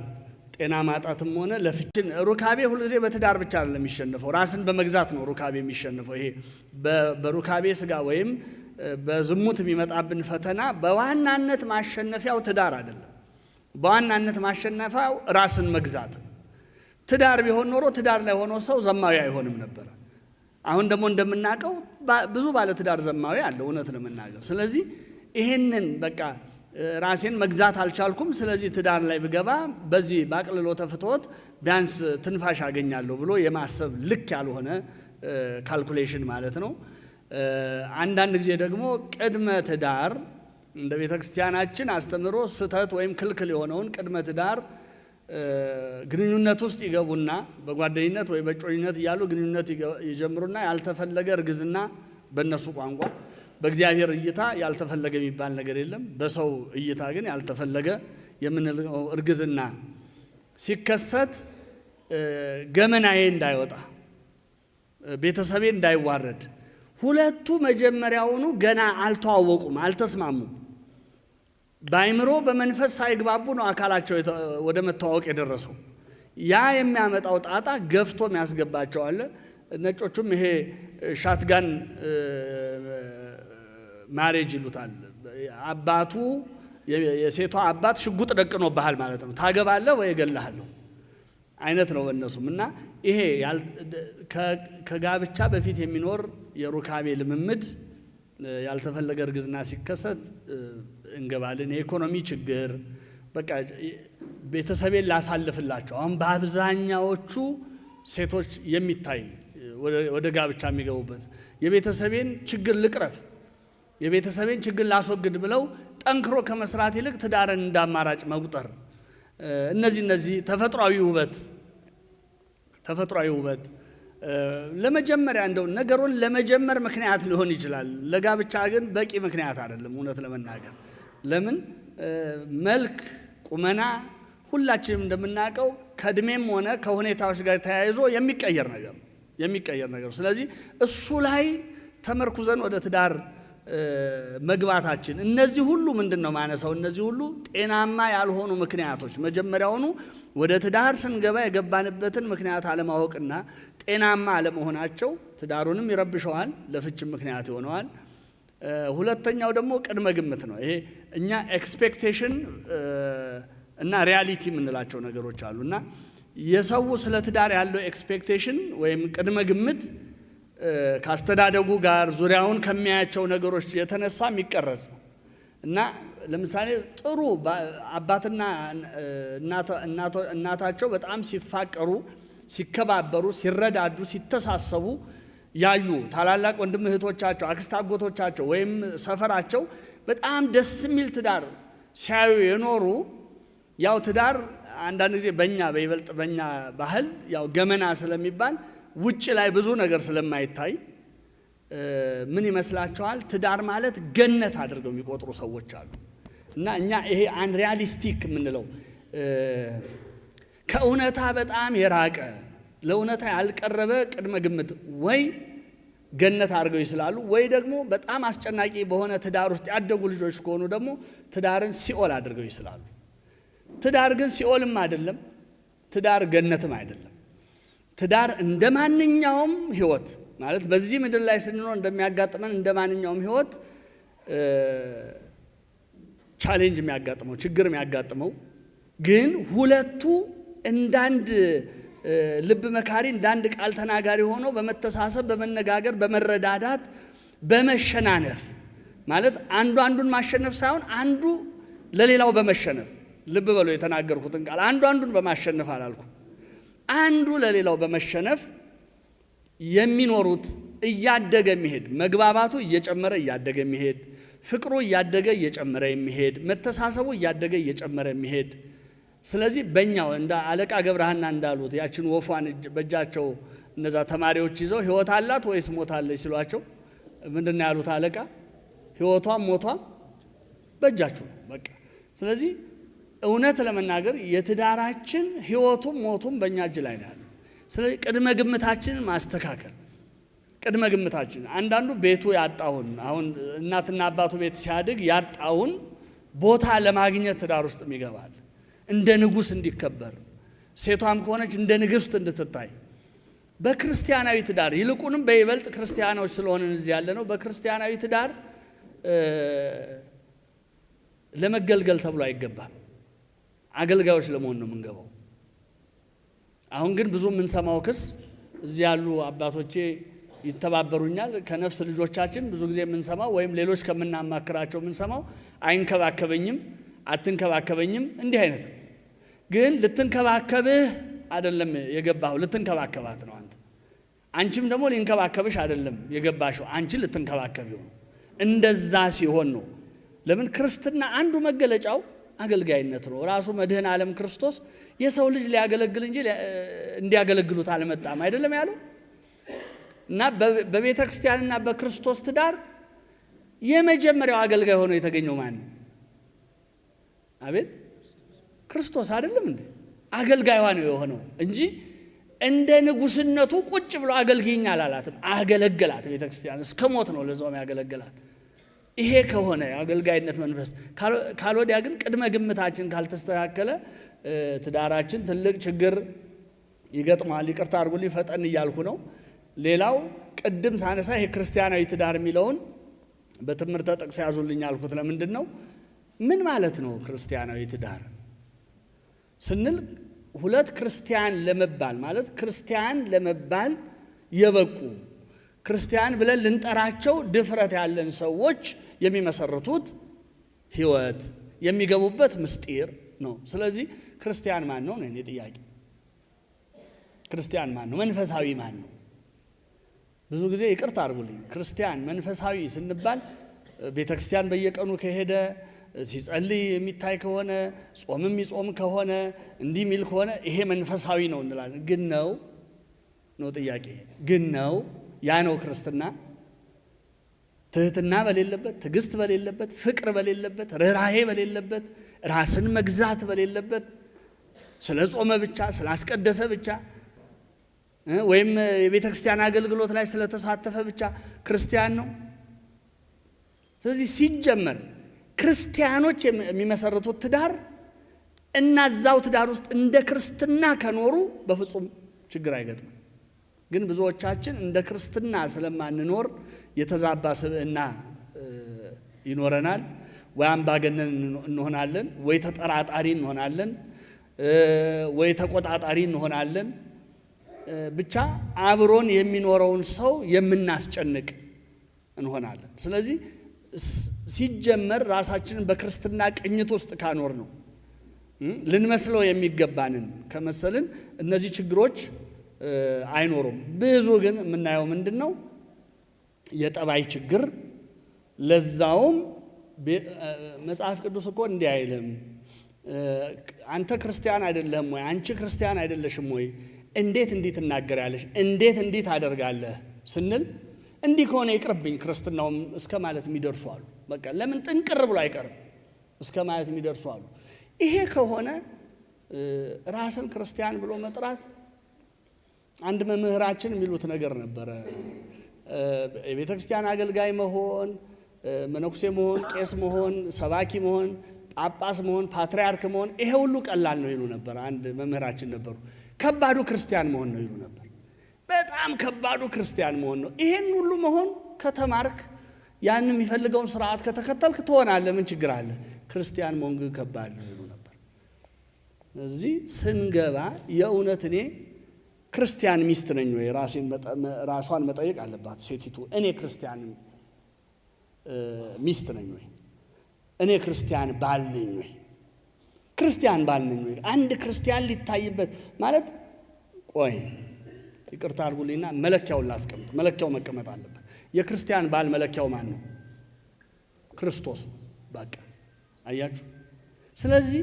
ጤና ማጣትም ሆነ ለፍችን ሩካቤ ሁሉ ጊዜ በትዳር ብቻ አይደለም የሚሸነፈው፣ ራስን በመግዛት ነው ሩካቤ የሚሸነፈው። ይሄ በሩካቤ ስጋ ወይም በዝሙት የሚመጣብን ፈተና በዋናነት ማሸነፊያው ትዳር አይደለም። በዋናነት ማሸነፊያው ራስን መግዛት። ትዳር ቢሆን ኖሮ ትዳር ላይ ሆኖ ሰው ዘማዊ አይሆንም ነበር። አሁን ደግሞ እንደምናውቀው ብዙ ባለ ትዳር ዘማዊ አለ እውነት ለመናገር። ስለዚህ ይሄንን በቃ ራሴን መግዛት አልቻልኩም፣ ስለዚህ ትዳር ላይ ብገባ በዚህ ባቅልሎተ ፍትወት ቢያንስ ትንፋሽ አገኛለሁ ብሎ የማሰብ ልክ ያልሆነ ካልኩሌሽን ማለት ነው። አንዳንድ ጊዜ ደግሞ ቅድመ ትዳር እንደ ቤተ ክርስቲያናችን አስተምሮ ስህተት ወይም ክልክል የሆነውን ቅድመ ትዳር ግንኙነት ውስጥ ይገቡና በጓደኝነት ወይ በጮኝነት እያሉ ግንኙነት ይጀምሩና ያልተፈለገ እርግዝና፣ በእነሱ ቋንቋ በእግዚአብሔር እይታ ያልተፈለገ የሚባል ነገር የለም። በሰው እይታ ግን ያልተፈለገ የምንለው እርግዝና ሲከሰት ገመናዬ እንዳይወጣ፣ ቤተሰቤ እንዳይዋረድ፣ ሁለቱ መጀመሪያውኑ ገና አልተዋወቁም፣ አልተስማሙም። በአይምሮ በመንፈስ ሳይግባቡ ነው አካላቸው ወደ መተዋወቅ የደረሰው። ያ የሚያመጣው ጣጣ ገፍቶ የሚያስገባቸው አለ። ነጮቹም ይሄ ሻትጋን ማሬጅ ይሉታል። አባቱ የሴቷ አባት ሽጉጥ ደቅኖብሃል ማለት ነው፣ ታገባለህ ወይ እገልሃለሁ አይነት ነው በእነሱም። እና ይሄ ከጋብቻ በፊት የሚኖር የሩካቤ ልምምድ ያልተፈለገ እርግዝና ሲከሰት እንገባለን። የኢኮኖሚ ችግር በቃ ቤተሰቤን ላሳልፍላቸው። አሁን በአብዛኛዎቹ ሴቶች የሚታይ ወደ ጋብቻ የሚገቡበት የቤተሰቤን ችግር ልቅረፍ፣ የቤተሰቤን ችግር ላስወግድ ብለው ጠንክሮ ከመስራት ይልቅ ትዳርን እንዳማራጭ መቁጠር። እነዚህ ተፈጥሯዊ ውበት ለመጀመሪያ እንደው ነገሩን ለመጀመር ምክንያት ሊሆን ይችላል። ለጋብቻ ግን በቂ ምክንያት አይደለም እውነት ለመናገር። ለምን መልክ፣ ቁመና ሁላችንም እንደምናውቀው ከእድሜም ሆነ ከሁኔታዎች ጋር ተያይዞ የሚቀየር ነገር። ስለዚህ እሱ ላይ ተመርኩዘን ወደ ትዳር መግባታችን እነዚህ ሁሉ ምንድነው ማነሳው? እነዚህ ሁሉ ጤናማ ያልሆኑ ምክንያቶች መጀመሪያውኑ ወደ ትዳር ስንገባ የገባንበትን ምክንያት አለማወቅና ጤናማ አለመሆናቸው ትዳሩንም ይረብሸዋል፣ ለፍችም ምክንያት ይሆነዋል። ሁለተኛው ደግሞ ቅድመ ግምት ነው። ይሄ እኛ ኤክስፔክቴሽን እና ሪያሊቲ የምንላቸው ነገሮች አሉና የሰው ስለ ትዳር ያለው ኤክስፔክቴሽን ወይም ቅድመ ግምት ካስተዳደጉ ጋር ዙሪያውን ከሚያያቸው ነገሮች የተነሳ የሚቀረጽ ነው እና ለምሳሌ ጥሩ አባትና እናታቸው በጣም ሲፋቀሩ፣ ሲከባበሩ፣ ሲረዳዱ፣ ሲተሳሰቡ ያዩ ታላላቅ ወንድም እህቶቻቸው፣ አክስት አጎቶቻቸው ወይም ሰፈራቸው በጣም ደስ የሚል ትዳር ሲያዩ የኖሩ ያው ትዳር አንዳንድ ጊዜ በይበልጥ በእኛ ባህል ያው ገመና ስለሚባል ውጭ ላይ ብዙ ነገር ስለማይታይ ምን ይመስላቸዋል? ትዳር ማለት ገነት አድርገው የሚቆጥሩ ሰዎች አሉ። እና እኛ ይሄ አንሪያሊስቲክ የምንለው ከእውነታ በጣም የራቀ ለእውነታ ያልቀረበ ቅድመ ግምት ወይ ገነት አድርገው ይስላሉ፣ ወይ ደግሞ በጣም አስጨናቂ በሆነ ትዳር ውስጥ ያደጉ ልጆች ከሆኑ ደግሞ ትዳርን ሲኦል አድርገው ይስላሉ። ትዳር ግን ሲኦልም አይደለም፣ ትዳር ገነትም አይደለም። ትዳር እንደ ማንኛውም ህይወት ማለት በዚህ ምድር ላይ ስንኖር እንደሚያጋጥመን እንደ ማንኛውም ህይወት ቻሌንጅ የሚያጋጥመው ችግር የሚያጋጥመው ግን ሁለቱ እንዳንድ ልብ መካሪ እንዳንድ ቃል ተናጋሪ ሆኖ በመተሳሰብ በመነጋገር በመረዳዳት በመሸናነፍ ማለት አንዱ አንዱን ማሸነፍ ሳይሆን አንዱ ለሌላው በመሸነፍ ልብ በሉ የተናገርኩትን ቃል አንዱ አንዱን በማሸነፍ አላልኩም። አንዱ ለሌላው በመሸነፍ የሚኖሩት እያደገ የሚሄድ መግባባቱ እየጨመረ እያደገ የሚሄድ ፍቅሩ እያደገ እየጨመረ የሚሄድ መተሳሰቡ እያደገ እየጨመረ የሚሄድ ስለዚህ በእኛው እንደ አለቃ ገብረሃና እንዳሉት ያችን ወፏን በእጃቸው እነዛ ተማሪዎች ይዘው ህይወት አላት ወይስ ሞታለች ሲሏቸው ምንድነው ያሉት? አለቃ ህይወቷም ሞቷም በእጃችሁ ነው በቃ። ስለዚህ እውነት ለመናገር የትዳራችን ህይወቱም ሞቱም በእኛ እጅ ላይ ነው ያለው። ስለዚህ ቅድመ ግምታችንን ማስተካከል ቅድመ ግምታችን አንዳንዱ ቤቱ ያጣውን አሁን እናትና አባቱ ቤት ሲያድግ ያጣውን ቦታ ለማግኘት ትዳር ውስጥ ይገባል። እንደ ንጉስ እንዲከበር ሴቷም ከሆነች እንደ ንግሥት እንድትታይ በክርስቲያናዊ ትዳር ይልቁንም በይበልጥ ክርስቲያኖች ስለሆነን እዚህ ያለ ነው። በክርስቲያናዊ ትዳር ለመገልገል ተብሎ አይገባም። አገልጋዮች ለመሆን ነው የምንገባው። አሁን ግን ብዙ የምንሰማው ክስ እዚህ ያሉ አባቶቼ ይተባበሩኛል። ከነፍስ ልጆቻችን ብዙ ጊዜ የምንሰማው ወይም ሌሎች ከምናማክራቸው የምንሰማው አይንከባከበኝም፣ አትንከባከበኝም እንዲህ አይነት ግን ልትንከባከብህ አይደለም የገባው ልትንከባከባት ነው አንተ። አንቺም ደግሞ ሊንከባከብሽ አይደለም የገባሽው አንቺ ልትንከባከቢው ነው። እንደዛ ሲሆን ነው። ለምን ክርስትና አንዱ መገለጫው አገልጋይነት ነው። ራሱ መድህን ዓለም ክርስቶስ የሰው ልጅ ሊያገለግል እንጂ እንዲያገለግሉት አልመጣም አይደለም ያለው። እና በቤተ ክርስቲያንና በክርስቶስ ትዳር የመጀመሪያው አገልጋይ ሆኖ የተገኘው ማን ነው? አቤት ክርስቶስ አይደለም እንዴ? አገልጋይዋ ነው የሆነው እንጂ እንደ ንጉስነቱ ቁጭ ብሎ አገልግይኝ አላላትም። አገለገላት። ቤተ ክርስቲያን እስከ ሞት ነው ለዛውም ያገለገላት። ይሄ ከሆነ የአገልጋይነት መንፈስ ካልወዲያ ግን ቅድመ ግምታችን ካልተስተካከለ ትዳራችን ትልቅ ችግር ይገጥማል። ይቅርታ አድርጉልኝ ፈጠን እያልኩ ነው። ሌላው ቅድም ሳነሳ ይሄ ክርስቲያናዊ ትዳር የሚለውን በትምህርተ ጥቅስ ያዙልኝ አልኩት። ለምንድን ነው? ምን ማለት ነው ክርስቲያናዊ ትዳር ስንል ሁለት ክርስቲያን ለመባል ማለት ክርስቲያን ለመባል የበቁ ክርስቲያን ብለን ልንጠራቸው ድፍረት ያለን ሰዎች የሚመሰርቱት ህይወት የሚገቡበት ምስጢር ነው። ስለዚህ ክርስቲያን ማን ነው? እኔ ጥያቄ ክርስቲያን ማን ነው? መንፈሳዊ ማን ነው? ብዙ ጊዜ ይቅርታ አድርጉልኝ ክርስቲያን መንፈሳዊ ስንባል ቤተክርስቲያን በየቀኑ ከሄደ ሲጸልይ የሚታይ ከሆነ ጾም የሚጾም ከሆነ እንዲህ ሚል ከሆነ ይሄ መንፈሳዊ ነው እንላለን። ግን ነው ጥያቄ ግን ነው ያ ነው ክርስትና? ትህትና በሌለበት፣ ትዕግስት በሌለበት፣ ፍቅር በሌለበት፣ ርኅራኄ በሌለበት፣ ራስን መግዛት በሌለበት፣ ስለ ጾመ ብቻ ስላስቀደሰ ብቻ ወይም የቤተ ክርስቲያን አገልግሎት ላይ ስለተሳተፈ ብቻ ክርስቲያን ነው? ስለዚህ ሲጀመር ክርስቲያኖች የሚመሰርቱት ትዳር እና እዛው ትዳር ውስጥ እንደ ክርስትና ከኖሩ በፍጹም ችግር አይገጥም። ግን ብዙዎቻችን እንደ ክርስትና ስለማንኖር የተዛባ ስብዕና ይኖረናል። ወይ አምባገነን እንሆናለን፣ ወይ ተጠራጣሪ እንሆናለን፣ ወይ ተቆጣጣሪ እንሆናለን። ብቻ አብሮን የሚኖረውን ሰው የምናስጨንቅ እንሆናለን። ስለዚህ ሲጀመር ራሳችንን በክርስትና ቅኝት ውስጥ ካኖር ነው ልንመስለው የሚገባንን ከመሰልን እነዚህ ችግሮች አይኖሩም። ብዙ ግን የምናየው ምንድን ነው? የጠባይ ችግር። ለዛውም መጽሐፍ ቅዱስ እኮ እንዲህ አይልም። አንተ ክርስቲያን አይደለህም ወይ? አንቺ ክርስቲያን አይደለሽም ወይ? እንዴት እንዲህ ትናገራለሽ? እንዴት እንዲህ ታደርጋለህ ስንል እንዲህ ከሆነ ይቅርብኝ ክርስትናውም እስከ ማለት የሚደርሱ አሉ። በቃ ለምን ጥንቅር ብሎ አይቀርም እስከ ማለት የሚደርሱ አሉ። ይሄ ከሆነ ራስን ክርስቲያን ብሎ መጥራት አንድ መምህራችን የሚሉት ነገር ነበረ። የቤተ ክርስቲያን አገልጋይ መሆን፣ መነኩሴ መሆን፣ ቄስ መሆን፣ ሰባኪ መሆን፣ ጳጳስ መሆን፣ ፓትርያርክ መሆን ይሄ ሁሉ ቀላል ነው ይሉ ነበር። አንድ መምህራችን ነበሩ። ከባዱ ክርስቲያን መሆን ነው ይሉ ነበር። በጣም ከባዱ ክርስቲያን መሆን ነው። ይሄን ሁሉ መሆን ከተማርክ ያን የሚፈልገውን ስርዓት ከተከተልክ ትሆናለህ። ምን ችግር አለ? ክርስቲያን መሆን ግን ከባድ ነው ይሉ ነበር። እዚህ ስንገባ የእውነት እኔ ክርስቲያን ሚስት ነኝ ወይ? ራሷን መጠየቅ አለባት ሴቲቱ። እኔ ክርስቲያን ሚስት ነኝ ወይ? እኔ ክርስቲያን ባል ነኝ ወይ? ክርስቲያን ባል ነኝ ወይ? አንድ ክርስቲያን ሊታይበት ማለት ቆይ ይቅርታ አድርጉልኝና መለኪያውን ላስቀምጥ። መለኪያው መቀመጥ አለበት። የክርስቲያን ባል መለኪያው ማን ነው? ክርስቶስ። በቃ አያችሁ። ስለዚህ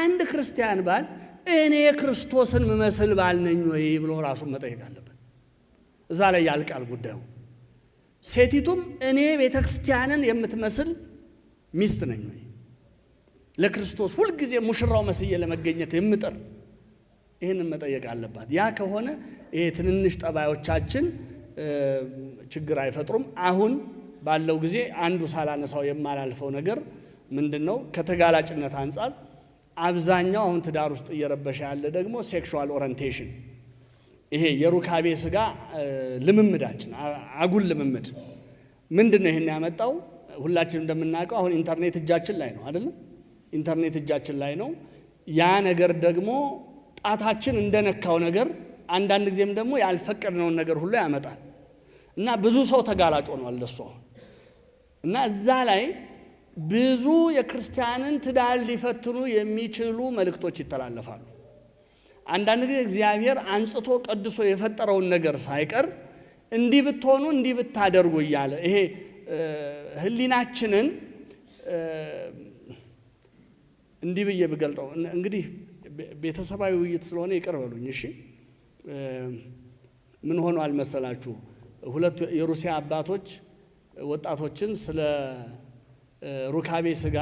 አንድ ክርስቲያን ባል እኔ ክርስቶስን ምመስል ባል ነኝ ወይ ብሎ ራሱን መጠየቅ አለበት። እዛ ላይ ያልቃል ጉዳዩ። ሴቲቱም እኔ ቤተ ክርስቲያንን የምትመስል ሚስት ነኝ ወይ? ለክርስቶስ ሁልጊዜ ሙሽራው መስዬ ለመገኘት የምጥር ይህንን መጠየቅ አለባት። ያ ከሆነ ይሄ ትንንሽ ጠባዮቻችን ችግር አይፈጥሩም። አሁን ባለው ጊዜ አንዱ ሳላነሳው የማላልፈው ነገር ምንድነው? ከተጋላጭነት አንጻር አብዛኛው አሁን ትዳር ውስጥ እየረበሸ ያለ ደግሞ ሴክሹዋል ኦሪንቴሽን፣ ይሄ የሩካቤ ስጋ ልምምዳችን፣ አጉል ልምምድ ምንድን ነው ይሄን ያመጣው? ሁላችንም እንደምናውቀው አሁን ኢንተርኔት እጃችን ላይ ነው አይደለም? ኢንተርኔት እጃችን ላይ ነው። ያ ነገር ደግሞ ጣታችን እንደነካው ነገር አንዳንድ ጊዜም ደግሞ ያልፈቀድነውን ነገር ሁሉ ያመጣል እና ብዙ ሰው ተጋላጭ ሆኗል ለሱ እና እዛ ላይ ብዙ የክርስቲያንን ትዳር ሊፈትኑ የሚችሉ መልእክቶች ይተላለፋሉ። አንዳንድ ጊዜ እግዚአብሔር አንጽቶ ቀድሶ የፈጠረውን ነገር ሳይቀር እንዲህ ብትሆኑ እንዲህ ብታደርጉ እያለ ይሄ ህሊናችንን እንዲህ ብዬ ብገልጠው እንግዲህ ቤተሰባዊ ውይይት ስለሆነ ይቅር በሉኝ እሺ። ምን ሆኗል መሰላችሁ? ሁለት የሩሲያ አባቶች ወጣቶችን ስለ ሩካቤ ስጋ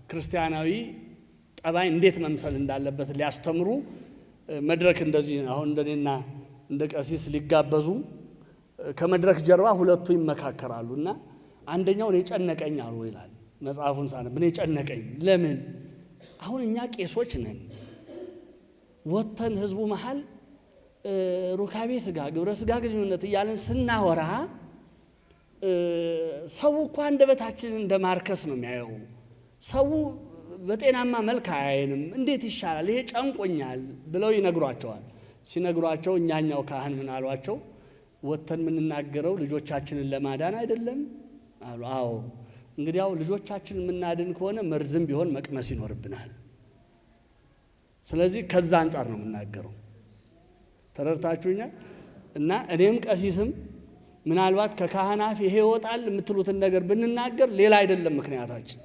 ክርስቲያናዊ ጠባይ እንዴት መምሰል እንዳለበት ሊያስተምሩ መድረክ እንደዚህ አሁን እንደኔና እንደ ቀሲስ ሊጋበዙ ከመድረክ ጀርባ ሁለቱ ይመካከራሉ እና አንደኛው እኔ ጨነቀኝ አሉ ይላል መጽሐፉን ሳነብ። እኔ ጨነቀኝ ለምን? አሁን እኛ ቄሶች ነን፣ ወተን ህዝቡ መሃል ሩካቤ ስጋ ግብረ ስጋ ግንኙነት እያለን ስናወራ ሰው እኮ አንደበታችንን እንደ ማርከስ ነው የሚያየው። ሰው በጤናማ መልክ አያየንም። እንዴት ይሻላል? ይሄ ጨንቆኛል ብለው ይነግሯቸዋል። ሲነግሯቸው እኛኛው ካህን ምን አሏቸው? ወተን የምንናገረው ልጆቻችንን ለማዳን አይደለም አሉ። አዎ እንግዲያው ልጆቻችንን የምናድን ከሆነ መርዝም ቢሆን መቅመስ ይኖርብናል። ስለዚህ ከዛ አንጻር ነው የምናገረው። ተረድታችሁኛል? እና እኔም ቀሲስም ምናልባት ከካህናት ይሄ ይወጣል የምትሉትን ነገር ብንናገር ሌላ አይደለም ምክንያታችን፣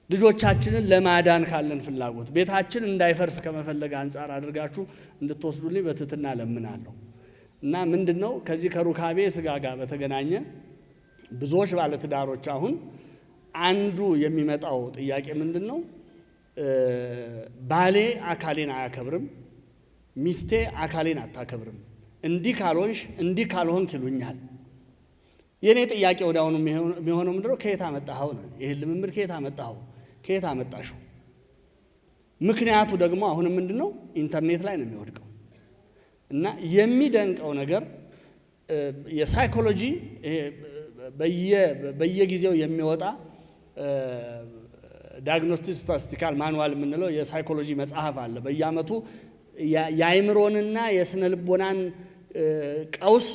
ልጆቻችንን ለማዳን ካለን ፍላጎት ቤታችን እንዳይፈርስ ከመፈለግ አንጻር አድርጋችሁ እንድትወስዱልኝ በትህትና ለምናለሁ። እና ምንድነው ከዚህ ከሩካቤ ስጋ ጋር በተገናኘ ብዙዎች ባለትዳሮች አሁን አንዱ የሚመጣው ጥያቄ ምንድነው? ባሌ አካሌን አያከብርም፣ ሚስቴ አካሌን አታከብርም፣ እንዲህ ካልሆንሽ እንዲህ ካልሆንክ ይሉኛል። የኔ ጥያቄ ወዲያውኑ የሚሆነው ምንድነው? ከየት አመጣኸው ነው? ይሄን ልምምድ ከየት አመጣኸው? ከየት አመጣሽው? ምክንያቱ ደግሞ አሁንም ምንድነው? ኢንተርኔት ላይ ነው የሚወድቀው። እና የሚደንቀው ነገር የሳይኮሎጂ በየጊዜው የሚወጣ ዳያግኖስቲክ ስታቲስቲካል ማኑዋል የምንለው የሳይኮሎጂ መጽሐፍ አለ። በየአመቱ የአይምሮንና የስነ ልቦናን ቀውስ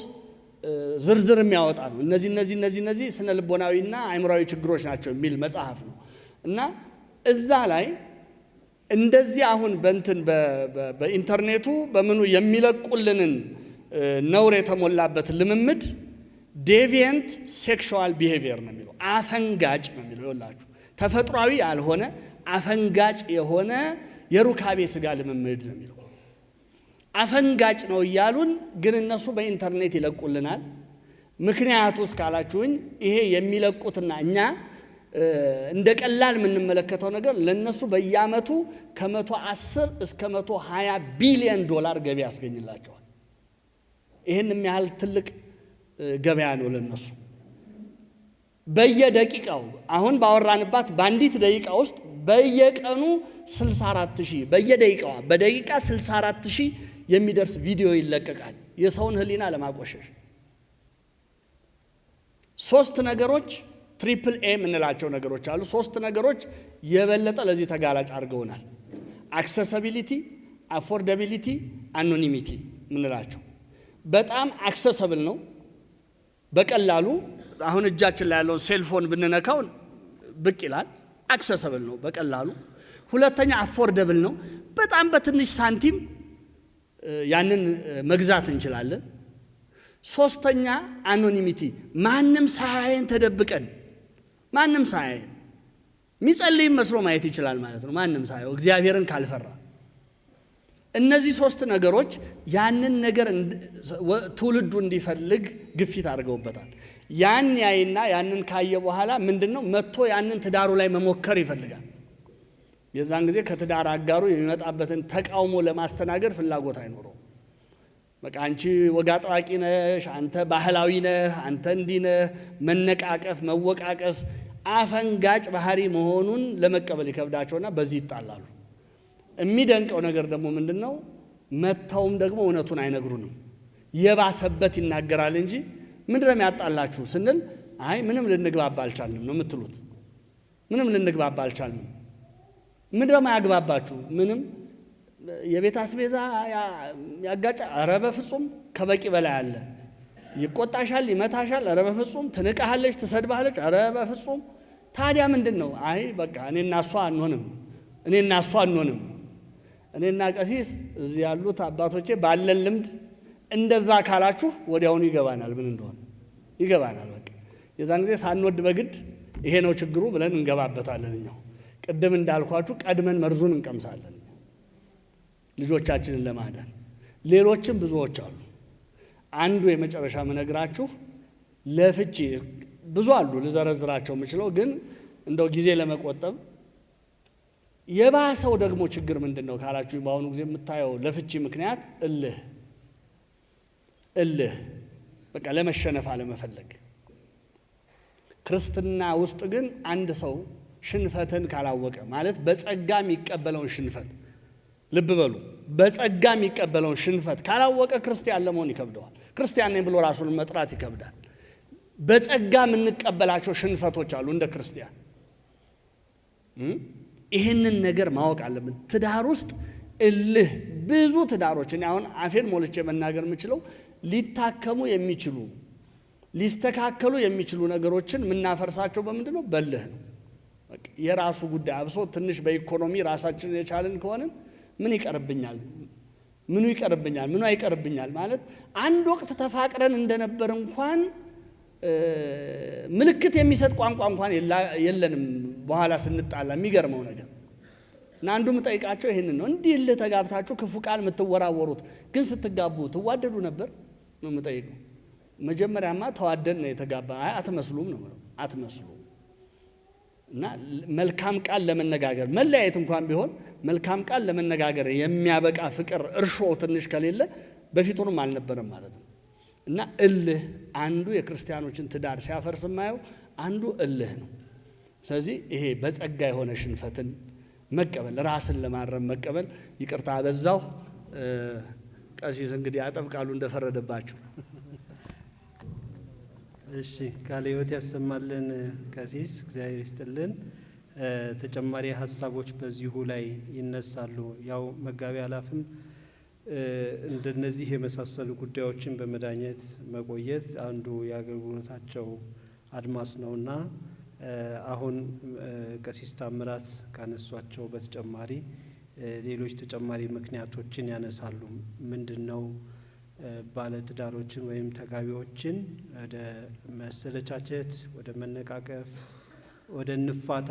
ዝርዝር የሚያወጣ ነው። እነዚህ ስነ ልቦናዊና አይምሮዊ ችግሮች ናቸው የሚል መጽሐፍ ነው። እና እዛ ላይ እንደዚህ አሁን በእንትን በኢንተርኔቱ በምኑ የሚለቁልንን ነውር የተሞላበት ልምምድ ዴቪየንት ሴክሹዋል ቢሄቪየር ነው የሚለው፣ አፈንጋጭ ነው የሚለው። ይኸውላችሁ ተፈጥሯዊ ያልሆነ አፈንጋጭ የሆነ የሩካቤ ስጋ ልምምድ ነው የሚለው። አፈንጋጭ ነው እያሉን ግን እነሱ በኢንተርኔት ይለቁልናል። ምክንያቱ እስካላችሁኝ ይሄ የሚለቁትና እኛ እንደ ቀላል የምንመለከተው ነገር ለነሱ በየአመቱ ከ110 እስከ 120 ቢሊዮን ዶላር ገቢ ያስገኝላቸዋል። ይህን የሚያህል ትልቅ ገበያ ነው ለነሱ። በየደቂቃው አሁን ባወራንባት በአንዲት ደቂቃ ውስጥ በየቀኑ 64000 በደቂቃ 64000 የሚደርስ ቪዲዮ ይለቀቃል የሰውን ህሊና ለማቆሸሽ። ሶስት ነገሮች ትሪፕል ኤ የምንላቸው ነገሮች አሉ። ሶስት ነገሮች የበለጠ ለዚህ ተጋላጭ አድርገውናል። አክሰሲቢሊቲ፣ አፎርዳቢሊቲ፣ አኖኒሚቲ የምንላቸው በጣም አክሰሰብል ነው። በቀላሉ አሁን እጃችን ላይ ያለውን ሴልፎን ብንነካው ብቅ ይላል። አክሰሰብል ነው በቀላሉ። ሁለተኛ አፎርደብል ነው። በጣም በትንሽ ሳንቲም ያንን መግዛት እንችላለን። ሶስተኛ አኖኒሚቲ፣ ማንም ሳያየን ተደብቀን ማንም ሳያየን የሚጸልይ መስሎ ማየት ይችላል ማለት ነው። ማንም ሳያየው እግዚአብሔርን ካልፈራ። እነዚህ ሶስት ነገሮች ያንን ነገር ትውልዱ እንዲፈልግ ግፊት አድርገውበታል። ያን ያይና ያንን ካየ በኋላ ምንድነው መጥቶ ያንን ትዳሩ ላይ መሞከር ይፈልጋል። የዛን ጊዜ ከትዳር አጋሩ የሚመጣበትን ተቃውሞ ለማስተናገድ ፍላጎት አይኖረው። በቃ አንቺ ወግ አጥባቂ ነሽ፣ አንተ ባህላዊ ነህ፣ አንተ እንዲህ ነህ፣ መነቃቀፍ፣ መወቃቀስ አፈንጋጭ ባህሪ መሆኑን ለመቀበል ይከብዳቸውና በዚህ ይጣላሉ። የሚደንቀው ነገር ደግሞ ምንድነው? መተውም ደግሞ እውነቱን አይነግሩንም። የባሰበት ይናገራል እንጂ ምንድነው ያጣላችሁ ስንል አይ ምንም ልንግባባ አልቻልንም ነው የምትሉት። ምንም ልንግባባ አልቻልንም። ምንድነው ያግባባችሁ? ምንም የቤት አስቤዛ ያጋጫ? ኧረ በፍጹም ከበቂ በላይ አለ። ይቆጣሻል፣ ይመታሻል፣ ኧረ በፍጹም ትንቃለች፣ ትሰድባለች፣ ኧረ በፍጹም። ታዲያ ምንድነው? አይ በቃ እኔና እሷ አንሆንም። እኔና ቀሲስ እዚህ ያሉት አባቶቼ ባለን ልምድ እንደዛ ካላችሁ ወዲያውኑ ይገባናል፣ ምን እንደሆነ ይገባናል። በቃ የዛን ጊዜ ሳንወድ በግድ ይሄ ነው ችግሩ ብለን እንገባበታለን። እኛው ቅድም እንዳልኳችሁ ቀድመን መርዙን እንቀምሳለን ልጆቻችንን ለማዳን። ሌሎችም ብዙዎች አሉ። አንዱ የመጨረሻ መነግራችሁ ለፍቺ ብዙ አሉ ልዘረዝራቸው የምችለው፣ ግን እንደው ጊዜ ለመቆጠብ የባሰው ደግሞ ችግር ምንድነው ካላችሁ በአሁኑ ጊዜ የምታየው ለፍቺ ምክንያት እልህ በቃ ለመሸነፍ አለመፈለግ። ክርስትና ውስጥ ግን አንድ ሰው ሽንፈትን ካላወቀ ማለት በጸጋ የሚቀበለውን ሽንፈት ልብ በሉ፣ በጸጋ የሚቀበለውን ሽንፈት ካላወቀ ክርስቲያን ለመሆን ይከብደዋል። ክርስቲያን ነኝ ብሎ ራሱን መጥራት ይከብዳል። በጸጋ የምንቀበላቸው ሽንፈቶች አሉ እንደ ክርስቲያን። ይህንን ነገር ማወቅ አለብን። ትዳር ውስጥ እልህ ብዙ ትዳሮች እኔ አሁን አፌን ሞልቼ መናገር የምችለው ሊታከሙ የሚችሉ ሊስተካከሉ የሚችሉ ነገሮችን የምናፈርሳቸው በምንድነው? በልህ ነው። የራሱ ጉዳይ አብሶ ትንሽ በኢኮኖሚ ራሳችንን የቻልን ከሆነን ምን ይቀርብኛል፣ ምኑ አይቀርብኛል ማለት አንድ ወቅት ተፋቅረን እንደነበር እንኳን ምልክት የሚሰጥ ቋንቋ እንኳን የለንም በኋላ ስንጣላ። የሚገርመው ነገር እና አንዱ የምጠይቃቸው ይሄንን ነው። እንዲህ እልህ ተጋብታችሁ ክፉ ቃል የምትወራወሩት ግን ስትጋቡ ትዋደዱ ነበር ነው የምጠይቀው። መጀመሪያማ ተዋደን ነው የተጋባ። አይ አትመስሉም ነው ማለት አትመስሉም። እና መልካም ቃል ለመነጋገር መለያየት እንኳን ቢሆን መልካም ቃል ለመነጋገር የሚያበቃ ፍቅር እርሾ ትንሽ ከሌለ በፊቱንም አልነበረም ማለት ነው። እና እልህ አንዱ የክርስቲያኖችን ትዳር ሲያፈርስ ማየው አንዱ እልህ ነው። ስለዚህ ይሄ በጸጋ የሆነ ሽንፈትን መቀበል፣ ራስን ለማረም መቀበል። ይቅርታ በዛው ቀሲስ እንግዲህ አጠብቃሉ እንደፈረደባቸው። እሺ ቃለ ሕይወት ያሰማልን ቀሲስ፣ እግዚአብሔር ይስጥልን። ተጨማሪ ሀሳቦች በዚሁ ላይ ይነሳሉ። ያው መጋቢ አላፍም እንደነዚህ የመሳሰሉ ጉዳዮችን በመዳኘት መቆየት አንዱ የአገልግሎታቸው አድማስ ነውና አሁን ቀሲስ ታምራት ካነሷቸው በተጨማሪ ሌሎች ተጨማሪ ምክንያቶችን ያነሳሉ። ምንድነው ባለትዳሮችን ወይም ተጋቢዎችን ወደ መሰለቻቸት፣ ወደ መነቃቀፍ፣ ወደ ንፋታ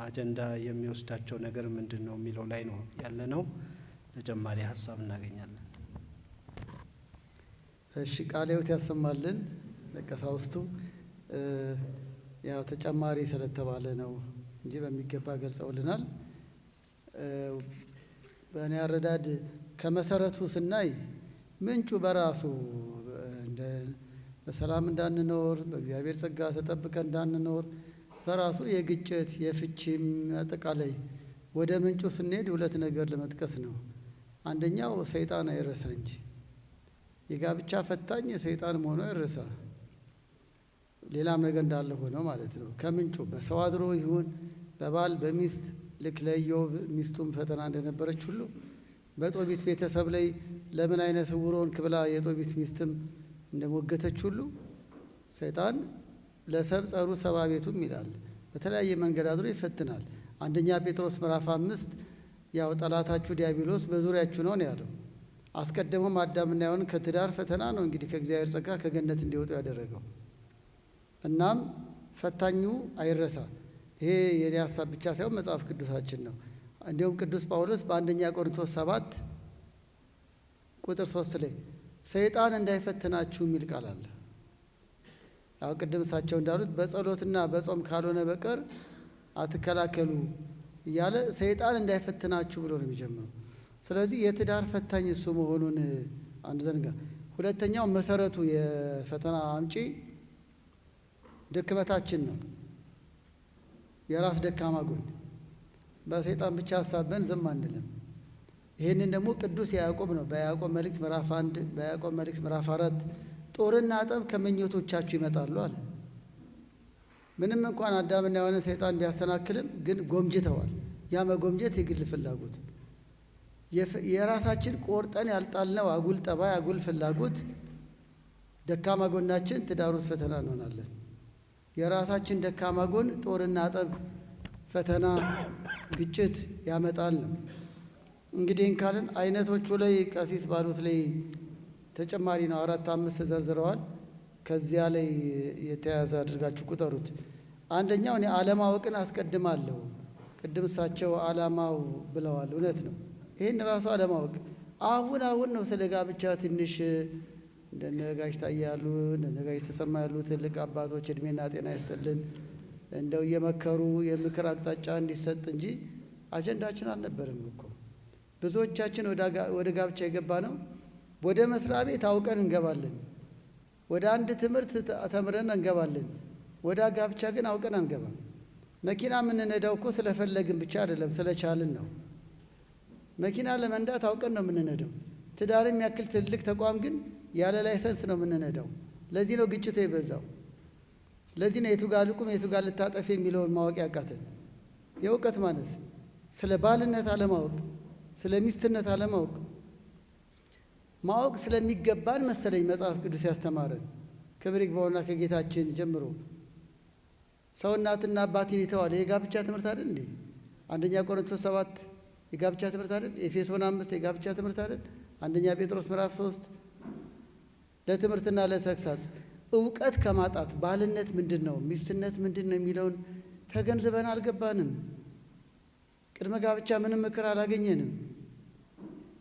አጀንዳ የሚወስዳቸው ነገር ምንድነው የሚለው ላይ ነው ያለነው። ተጨማሪ ሀሳብ እናገኛለን። እሺ ቃለ ሕይወት ያሰማልን ለቀሳውስቱ። ያው ተጨማሪ ስለተባለ ነው እንጂ በሚገባ ገልጸውልናል። በእኔ አረዳድ ከመሰረቱ ስናይ ምንጩ በራሱ በሰላም እንዳንኖር በእግዚአብሔር ጸጋ ተጠብቀን እንዳንኖር በራሱ የግጭት የፍቺም አጠቃላይ ወደ ምንጩ ስንሄድ ሁለት ነገር ለመጥቀስ ነው። አንደኛው ሰይጣን አይረሳ እንጂ የጋብቻ ፈታኝ ሰይጣን መሆኑ አይረሳ። ሌላም ነገር እንዳለ ሆኖ ማለት ነው። ከምንጩ በሰው አድሮ ይሁን በባል በሚስት ልክ ለኢዮብ ሚስቱም ፈተና እንደነበረች ሁሉ በጦቢት ቤተሰብ ላይ ለምን አይነ ስውሮን ክብላ የጦቢት ሚስትም እንደሞገተች ሁሉ ሰይጣን ለሰብ ጸሩ ሰባ ቤቱም ይላል። በተለያየ መንገድ አድሮ ይፈትናል። አንደኛ ጴጥሮስ ምዕራፍ 5 ያው ጠላታችሁ ዲያብሎስ በዙሪያችሁ ነው ያለው። አስቀድሞም አዳምና ሔዋን ከትዳር ፈተና ነው እንግዲህ ከእግዚአብሔር ጸጋ ከገነት እንዲወጡ ያደረገው። እናም ፈታኙ አይረሳ። ይሄ የኔ ሀሳብ ብቻ ሳይሆን መጽሐፍ ቅዱሳችን ነው። እንዲሁም ቅዱስ ጳውሎስ በአንደኛ ቆሮንቶስ 7 ቁጥር 3 ላይ ሰይጣን እንዳይፈትናችሁ የሚል ቃል አለ። ያው ቅድም እሳቸው እንዳሉት በጸሎትና በጾም ካልሆነ በቀር አትከላከሉ እያለ ሰይጣን እንዳይፈትናችሁ ብሎ ነው የሚጀምረው። ስለዚህ የትዳር ፈታኝ እሱ መሆኑን አንድ ዘንጋ። ሁለተኛው መሰረቱ የፈተና አምጪ ድክመታችን ነው። የራስ ደካማ ጎን በሰይጣን ብቻ ሀሳበን ዝም አንልም። ይህንን ደግሞ ቅዱስ ያዕቆብ ነው በያዕቆብ መልእክት ምዕራፍ 1 በያዕቆብ መልእክት ምዕራፍ 4 ጦርና ጠብ ከምኞቶቻችሁ ይመጣሉ አለ። ምንም እንኳን አዳምና ሔዋንን ሰይጣን ቢያሰናክልም ግን ጎምጅተዋል። ያ መጎምጀት የግል ፍላጎት የራሳችን ቆርጠን ያልጣልነው አጉል ጠባይ፣ አጉል ፍላጎት ደካማ ጎናችን ትዳር ውስጥ ፈተና እንሆናለን። የራሳችን ደካማ ጎን ጦርና ጠብ፣ ፈተና፣ ግጭት ያመጣል ነው። እንግዲህ ካልን አይነቶቹ ላይ ቀሲስ ባሉት ላይ ተጨማሪ ነው 4 5 ተዘርዝረዋል። ከዚያ ላይ የተያዘ አድርጋችሁ ቁጠሩት። አንደኛው እኔ አለማወቅን አስቀድማለሁ። ቅድም እሳቸው አላማው ብለዋል። እውነት ነው። ይህን ራሱ አለማወቅ አሁን ነው ስለ ጋብቻ ትንሽ እንደነ ጋሽ ታዬ ያሉ እንደነ ጋሽ ተሰማ ያሉ ትልቅ አባቶች እድሜና ጤና ይስጥልን እንደው እየመከሩ የምክር አቅጣጫ እንዲሰጥ እንጂ አጀንዳችን አልነበረም እኮ። ብዙዎቻችን ወደ ጋብቻ የገባ ነው ወደ መስሪያ ቤት አውቀን እንገባለን። ወደ አንድ ትምህርት ተምረን እንገባለን። ወደ ጋብቻ ግን አውቀን አንገባም። መኪና የምንነዳው እኮ ስለፈለግን ብቻ አይደለም፣ ስለቻልን ነው። መኪና ለመንዳት አውቀን ነው የምንነዳው። ትዳር የሚያክል ትልቅ ተቋም ግን ያለ ላይሰንስ ነው የምንነዳው። ለዚህ ነው ግጭቱ የበዛው። ለዚህ ነው የቱ ጋር ልቁም የቱ ጋር ልታጠፍ የሚለውን ማወቅ ያቃተን። የእውቀት ማነስ፣ ስለ ባልነት አለማወቅ፣ ስለ ሚስትነት አለማወቅ። ማወቅ ስለሚገባን መሰለኝ መጽሐፍ ቅዱስ ያስተማረን። ክብር ይግባውና ከጌታችን ጀምሮ ሰው እናትና አባትን ይተዋል። የጋብቻ ትምህርት አይደል እንዴ? አንደኛ ቆሮንቶስ 7 የጋብቻ ትምህርት አይደል? ኤፌሶን 5 የጋብቻ ትምህርት አይደል? አንደኛ ጴጥሮስ ምዕራፍ 3 ለትምህርትና ለተግሳጽ እውቀት ከማጣት ባልነት ምንድን ነው ሚስትነት ምንድን ነው የሚለውን ተገንዝበን አልገባንም። ቅድመ ጋብቻ ምንም ምክር አላገኘንም።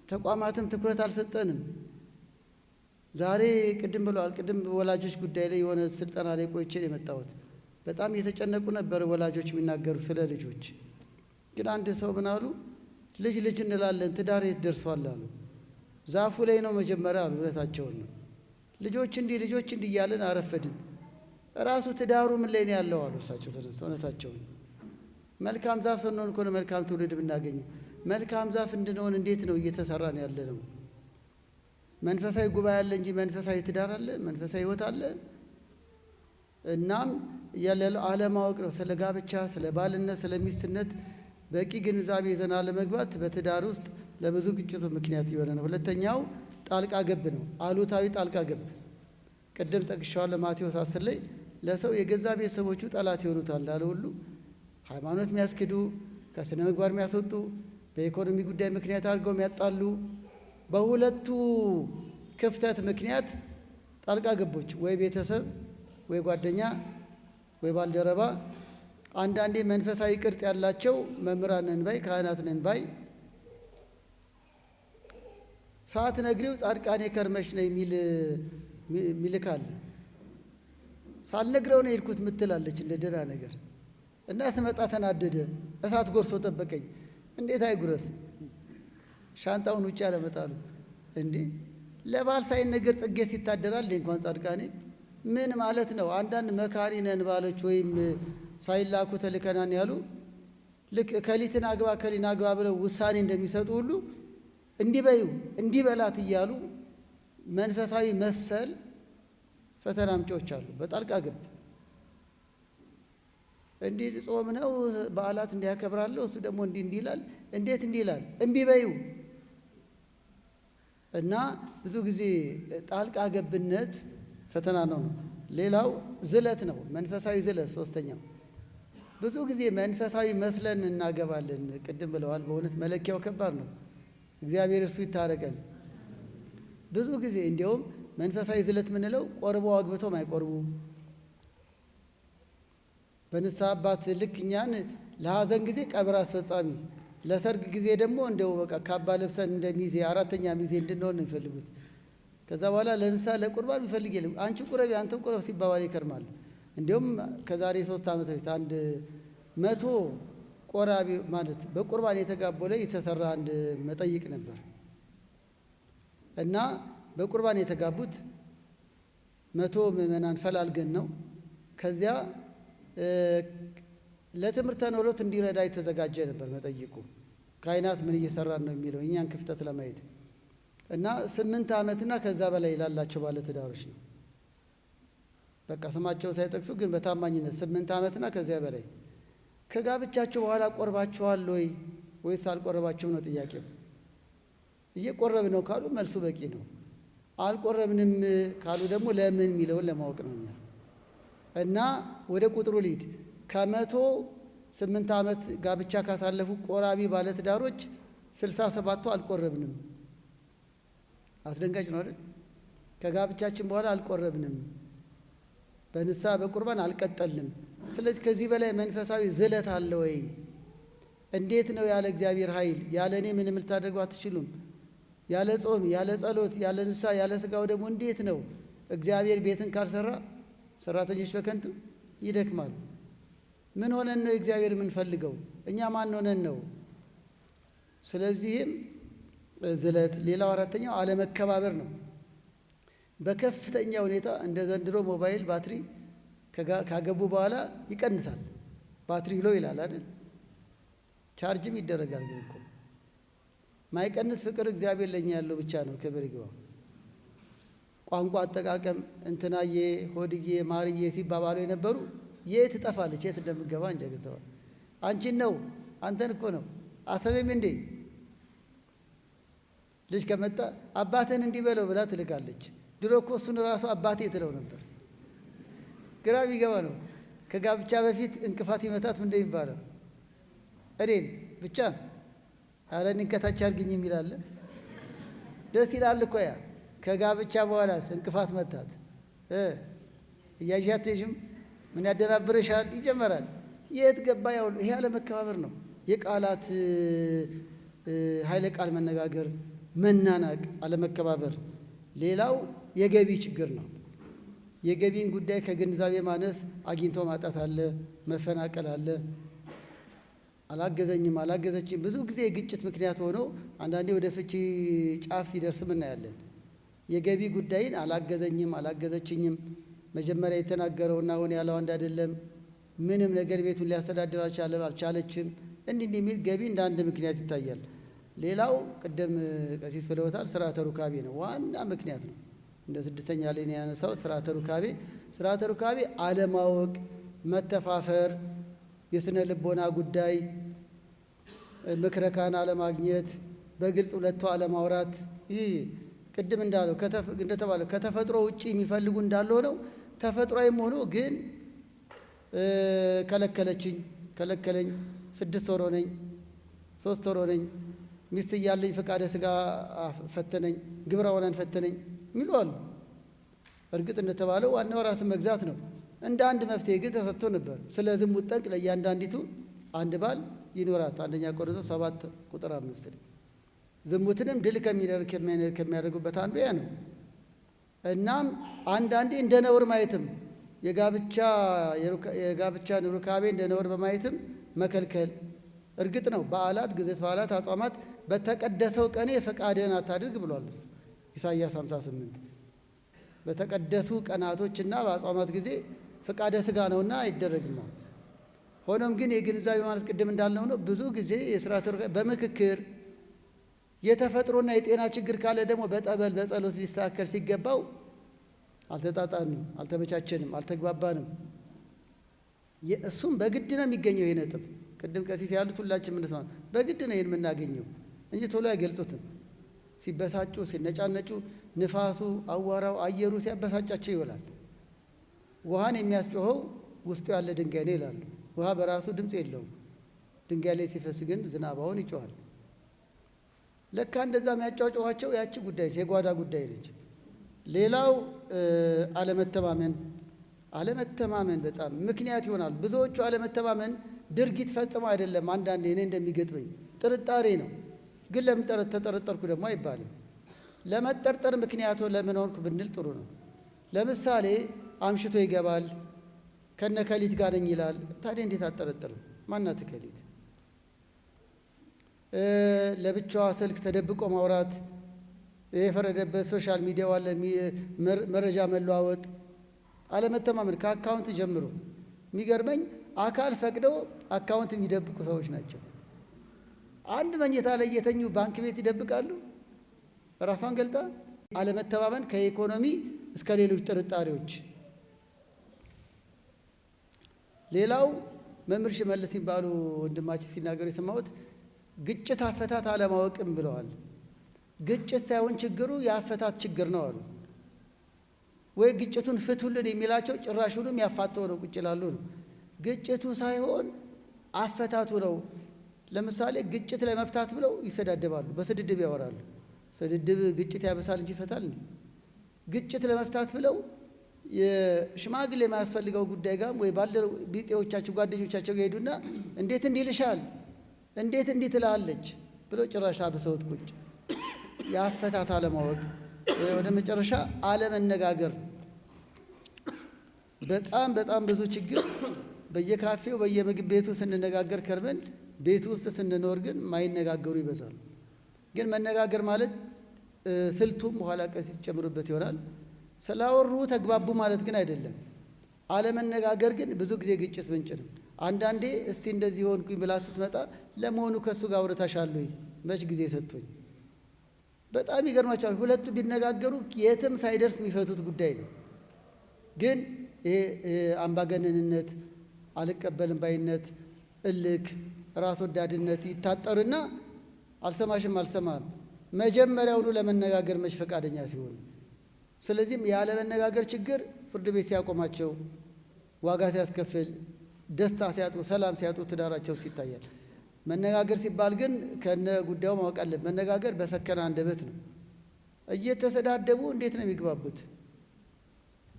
ተቋማትም ትኩረት አልሰጠንም። ዛሬ ቅድም ብለዋል። ቅድም ወላጆች ጉዳይ ላይ የሆነ ስልጠና ላይ ቆይቼ የመጣሁት በጣም የተጨነቁ ነበር ወላጆች የሚናገሩ ስለ ልጆች። ግን አንድ ሰው ምን አሉ? ልጅ እንላለን ትዳር የት ደርሷል አሉ። ዛፉ ላይ ነው መጀመሪያ አሉ። እውነታቸውን ነው። ልጆች እንዲህ እያለን አረፈድን። ራሱ ትዳሩ ምን ላይ ነው ያለው አሉ እሳቸው ተነስተው። እውነታቸውን ነው። መልካም ዛፍ ስንሆን እኮ ነው መልካም ትውልድ ብናገኘው። መልካም ዛፍ እንድንሆን እንዴት ነው እየተሰራን ያለ ነው? መንፈሳዊ ጉባኤ አለ እንጂ መንፈሳዊ ትዳር አለ? መንፈሳዊ ሕይወት አለ? እናም ያለው አለማወቅ ነው። ስለ ጋብቻ፣ ስለ ባልነት፣ ስለ ሚስትነት በቂ ግንዛቤ ይዘን አለመግባት በትዳር ውስጥ ለብዙ ግጭቱ ምክንያት የሆነ ነው። ሁለተኛው ጣልቃ ገብ ነው። አሉታዊ ጣልቃ ገብ ቅድም ጠቅሻዋለሁ። ማቴዎስ 10 ላይ ለሰው የገዛ ቤተሰቦቹ ጠላት ይሆኑታል እንዳለ ሁሉ ሃይማኖት የሚያስክዱ፣ ከስነ ምግባር የሚያስወጡ፣ በኢኮኖሚ ጉዳይ ምክንያት አድርገው የሚያጣሉ፣ በሁለቱ ክፍተት ምክንያት ጣልቃ ገቦች ወይ ቤተሰብ ወይ ጓደኛ ወይ ባልደረባ፣ አንዳንዴ መንፈሳዊ ቅርጽ ያላቸው መምህራን ነን ባይ ካህናት ነን ባይ ሰዓት ነግሬው ጻድቃኔ ከርመሽ ነው የሚልካል። ሳልነግረው ነው የሄድኩት ምትላለች እንደ ደህና ነገር እና ስመጣ ተናደደ። እሳት ጎርሶ ጠበቀኝ። እንዴት አይጉረስ? ሻንጣውን ውጭ ያለመጣሉ እንዴ! ለባል ሳይነገር ጽጌ ሲታደራል እንኳን ጻድቃኔ ምን ማለት ነው? አንዳንድ መካሪ ነን ባሎች ወይም ሳይላኩ ተልከናን ያሉ ልክ ከሊትን አግባ ከሊን አግባ ብለው ውሳኔ እንደሚሰጡ ሁሉ እንዲበዩ እንዲበላት እያሉ መንፈሳዊ መሰል ፈተና አምጪዎች አሉ። በጣልቃ ገብ እንዲህ ጾም ነው በዓላት እንዲያከብራለሁ እሱ ደግሞ እንዲህ ይላል። እንዴት እንዲህ ይላል? እምቢ በዩ እና ብዙ ጊዜ ጣልቃ ገብነት ፈተና ነው። ሌላው ዝለት ነው፣ መንፈሳዊ ዝለት። ሶስተኛው ብዙ ጊዜ መንፈሳዊ መስለን እናገባለን። ቅድም ብለዋል። በእውነት መለኪያው ከባድ ነው። እግዚአብሔር እርሱ ይታረቀን። ብዙ ጊዜ እንዲያውም መንፈሳዊ ዝለት ምንለው ቆርበው አግብተው ማይቆርቡ በንስሐ አባት ልክ እኛን ለሐዘን ጊዜ ቀብር አስፈጻሚ፣ ለሰርግ ጊዜ ደግሞ እንደው በቃ ካባ ለብሰን እንደ ሚዜ አራተኛ ሚዜ እንድንሆን ነው የሚፈልጉት። ከዛ በኋላ ለንስሐ ለቁርባን የሚፈልግ የለም። አንቺ ቁረቢ አንተም ቁረብ ሲባባል ይከርማል። እንዲሁም ከዛሬ 3 ዓመት በፊት አንድ 100 ቆራቢ ማለት በቁርባን የተጋቡ ላይ የተሰራ አንድ መጠይቅ ነበር እና በቁርባን የተጋቡት 100 ምዕመናን ፈላልገን ነው። ከዚያ ለትምህርተ ኖሎት እንዲረዳ የተዘጋጀ ነበር መጠይቁ ካህናት ምን እየሰራን ነው የሚለው እኛን ክፍተት ለማየት እና 8 ዓመትና ከዛ በላይ ላላቸው ባለትዳሮች ነው። በቃ ስማቸውን ሳይጠቅሱ ግን በታማኝነት 8 ዓመትና ከዚያ በላይ ከጋብቻቸው በኋላ ቆርባቸዋል ወይስ አልቆረባቸውም ነው ጥያቄው። እየቆረብ ነው ካሉ መልሱ በቂ ነው። አልቆረብንም ካሉ ደግሞ ለምን የሚለውን ለማወቅ ነው እኛ እና ወደ ቁጥሩ ሊድ ከ108 ዓመት ጋብቻ ካሳለፉ ቆራቢ ባለትዳሮች 67ቱ አልቆረብንም። አስደንጋጭ ነው አይደል? ከጋብቻችን በኋላ አልቆረብንም፣ በንስሐ በቁርባን አልቀጠልንም። ስለዚህ ከዚህ በላይ መንፈሳዊ ዝለት አለ ወይ? እንዴት ነው ያለ እግዚአብሔር ኃይል ያለ እኔ ምንም ልታደርጉ አትችሉም? ያለ ጾም፣ ያለ ጸሎት፣ ያለ ንስሐ፣ ያለ ሥጋው ደግሞ እንዴት ነው? እግዚአብሔር ቤትን ካልሰራ ሰራተኞች በከንቱ ይደክማሉ። ምን ሆነን ነው እግዚአብሔር የምንፈልገው? እኛ ማን ሆነን ነው? ስለዚህም ዝለት። ሌላው አራተኛው አለመከባበር ነው። በከፍተኛ ሁኔታ እንደ ዘንድሮ ሞባይል ባትሪ ካገቡ በኋላ ይቀንሳል ባትሪ ብሎ ይላል አይደል? ቻርጅም ይደረጋል። ግን እኮ ማይቀንስ ፍቅር እግዚአብሔር ለኛ ያለው ብቻ ነው። ክብር ይግባው። ቋንቋ አጠቃቀም እንትናዬ፣ ሆድዬ፣ ማርዬ ሲባባሉ የነበሩ የት ትጠፋለች? የት እንደምገባ እንጃ። ገዘዋል አንቺን ነው አንተን እኮ ነው አሰበም እንዴ ልጅ ከመጣ አባትን እንዲበለው ብላ ትልካለች። ድሮ እኮ እሱን ራሱ አባቴ ትለው ነበር። ግራ ቢገባ ነው። ከጋብቻ በፊት እንቅፋት ይመታት ምን እንደሚባለው እኔን ብቻ አረ እኔን ከታች አድርግኝ የሚል አለ። ደስ ይላል እኮ ያ። ከጋብቻ በኋላስ እንቅፋት መታት እያዣትሽም ምን ያደናብርሻል ይጀመራል። የት ገባ? ያው ይሄ አለመከባበር ነው። የቃላት ኃይለ ቃል መነጋገር፣ መናናቅ፣ አለመከባበር። ሌላው የገቢ ችግር ነው። የገቢን ጉዳይ ከግንዛቤ ማነስ አግኝቶ ማጣት አለ፣ መፈናቀል አለ። አላገዘኝም አላገዘችም ብዙ ጊዜ የግጭት ምክንያት ሆኖ አንዳንዴ ወደ ፍቺ ጫፍ ሲደርስም እናያለን። የገቢ ጉዳይን አላገዘኝም አላገዘችኝም፣ መጀመሪያ የተናገረውና አሁን ያለው አንድ አይደለም፣ ምንም ነገር ቤቱን ሊያስተዳድር አልቻለችም፣ እንዲህ የሚል ገቢ እንደ አንድ ምክንያት ይታያል። ሌላው ቅድም ቀሲስ ብለውታል፣ ስርዓተ ሩካቤ ነው። ዋና ምክንያት ነው። እንደ 6ኛ ላይ ነው ያነሳው ስርዓተ ሩካቤ። ስርዓተ ሩካቤ አለማወቅ፣ መተፋፈር፣ የስነ ልቦና ጉዳይ፣ ምክረ ካህን አለማግኘት፣ በግልጽ ሁለቱ አለማውራት። ይህ ቅድም እንዳለው እንደተባለው ከተፈጥሮ ውጪ የሚፈልጉ እንዳለው ነው። ተፈጥሯዊም ሆኖ ግን ከለከለኝ፣ 6 ወር ሆነኝ፣ 3 ወር ሆነኝ፣ ሚስት እያለኝ ፈቃደ ሥጋ ፈተነኝ፣ ግብረ ሆነን ፈተነኝ የሚሉ አሉ። እርግጥ እንደተባለው ዋናው ራስን መግዛት ነው። እንደ አንድ መፍትሄ ግን ተሰጥቶ ነበር። ስለ ዝሙት ጠንቅ ለእያንዳንዲቱ አንድ ባል ይኖራት። 1ኛ ቆሮንቶስ 7 ቁጥር 5 ላይ ዝሙትንም ድል ከሚያደርጉበት አንዱ ያ ነው። እናም አንዳንዴ እንደ ነውር ማየትም የጋብቻን ሩካቤ እንደ ነውር በማየትም መከልከል። እርግጥ ነው በዓላት፣ ግዝት በዓላት፣ አጽዋማት በተቀደሰው ቀኔ ፈቃድህን አታድርግ ብሏል ኢሳይያስ 58 በተቀደሱ ቀናቶችና በአጽዋማት ጊዜ ፈቃደ ሥጋ ነውና አይደረግም። ሆኖም ግን የግንዛቤ ማለት ቅድም እንዳልነው ነው። ብዙ ጊዜ የሥርዓተ ሩካቤ በምክክር የተፈጥሮና የጤና ችግር ካለ ደግሞ በጠበል በጸሎት ሊስተካከል ሲገባው አልተጣጣንም፣ አልተመቻቸንም፣ አልተግባባንም። እሱም በግድ ነው የሚገኘው። ይህ ነጥብ ቅድም ቀሲስ ያሉት ሁላችን ምንስማ በግድ ነው ይህን የምናገኘው እንጂ ቶሎ አይገልጹትም። ሲበሳጩ ሲነጫነጩ ንፋሱ፣ አዋራው፣ አየሩ ሲያበሳጫቸው ይውላል። ውሃን የሚያስጮኸው ውስጡ ያለ ድንጋይ ነው ይላሉ። ውሃ በራሱ ድምፅ የለውም። ድንጋይ ላይ ሲፈስ ግን ዝናባውን ይጮኻል። ለካ እንደዛ የሚያጫውጨዋቸው ያቺ ጉዳይ የጓዳ ጉዳይ ነች። ሌላው አለመተማመን በጣም ምክንያት ይሆናል። ብዙዎቹ አለመተማመን ድርጊት ፈጽሞ አይደለም። አንዳንዴ እኔ እንደሚገጥመኝ ጥርጣሬ ነው። ግን ለምን ተጠረጠርኩ ደግሞ አይባልም። ለመጠርጠር ምክንያቱ ለምን ሆንኩ ብንል ጥሩ ነው። ለምሳሌ አምሽቶ ይገባል፣ ከነከሊት ጋር ነኝ ይላል። ታዲያ እንዴት አጠረጥርም? ማናት ከሊት? ለብቻዋ ስልክ ተደብቆ ማውራት፣ የፈረደበት ሶሻል ሚዲያው አለ፣ መረጃ መለዋወጥ፣ አለመተማመን ከአካውንት ጀምሮ። የሚገርመኝ አካል ፈቅደው አካውንት የሚደብቁ ሰዎች ናቸው። አንድ መኝታ ላይ እየተኙ ባንክ ቤት ይደብቃሉ። ራሷን ገልጣ አለመተማመን ከኢኮኖሚ እስከ ሌሎች ጥርጣሬዎች። ሌላው መምህር ሽመልስ ሲባሉ ወንድማችን ሲናገሩ የሰማሁት ግጭት አፈታት አለማወቅም ብለዋል። ግጭት ሳይሆን ችግሩ የአፈታት ችግር ነው አሉ። ወይ ግጭቱን ፍቱልን የሚላቸው ጭራሹንም ያፋተው ነው ቁጭ ይላሉ ነው። ግጭቱ ሳይሆን አፈታቱ ነው። ለምሳሌ ግጭት ለመፍታት ብለው ይሰዳደባሉ፣ በስድድብ ያወራሉ። ስድድብ ግጭት ያበሳል እንጂ ይፈታል እንዴ? ግጭት ለመፍታት ብለው የሽማግሌ የማያስፈልገው ጉዳይ ጋር ወይ ባልደር ቢጤዎቻቸው ጓደኞቻቸው ጋር ሄዱና እንዴት እንዲህ ልሻል፣ እንዴት እንዲህ ትላለች ብለው ጭራሽ አብሰውት ቁጭ። የአፈታት አለማወቅ፣ ወደ መጨረሻ አለመነጋገር። በጣም ብዙ ችግር በየካፌው በየምግብ ቤቱ ስንነጋገር ከርመን ቤቱ ውስጥ ስንኖር ግን ማይነጋገሩ ይበዛሉ። ግን መነጋገር ማለት ስልቱም በኋላ ቀስ ሲጨምሩበት ይሆናል። ስላወሩ ተግባቡ ማለት ግን አይደለም። አለመነጋገር ግን ብዙ ጊዜ ግጭት ምንጭ ነው። አንዳንዴ እስቲ እንደዚህ ሆንኩኝ ብላ ስትመጣ ለመሆኑ ከሱ ጋር አውርተሻል ወይ? መች ጊዜ ሰጥቶኝ? በጣም ይገርማቸዋል። ሁለቱ ቢነጋገሩ የትም ሳይደርስ የሚፈቱት ጉዳይ ነው። ግን ይሄ አምባገነንነት፣ አልቀበልም ባይነት፣ እልክ፣ ራስ ወዳድነት ይታጠርና አልሰማሽም አልሰማም መጀመሪያውኑ ለመነጋገር መች ፈቃደኛ ሲሆኑ። ስለዚህም ያለመነጋገር ችግር ፍርድ ቤት ሲያቆማቸው፣ ዋጋ ሲያስከፍል፣ ደስታ ሲያጡ፣ ሰላም ሲያጡ ትዳራቸው ይታያል። መነጋገር ሲባል ግን ከነ ጉዳዩ ማወቅ አለብን። መነጋገር በሰከነ አንደበት ነው። እየተሰዳደቡ እንዴት ነው የሚግባቡት?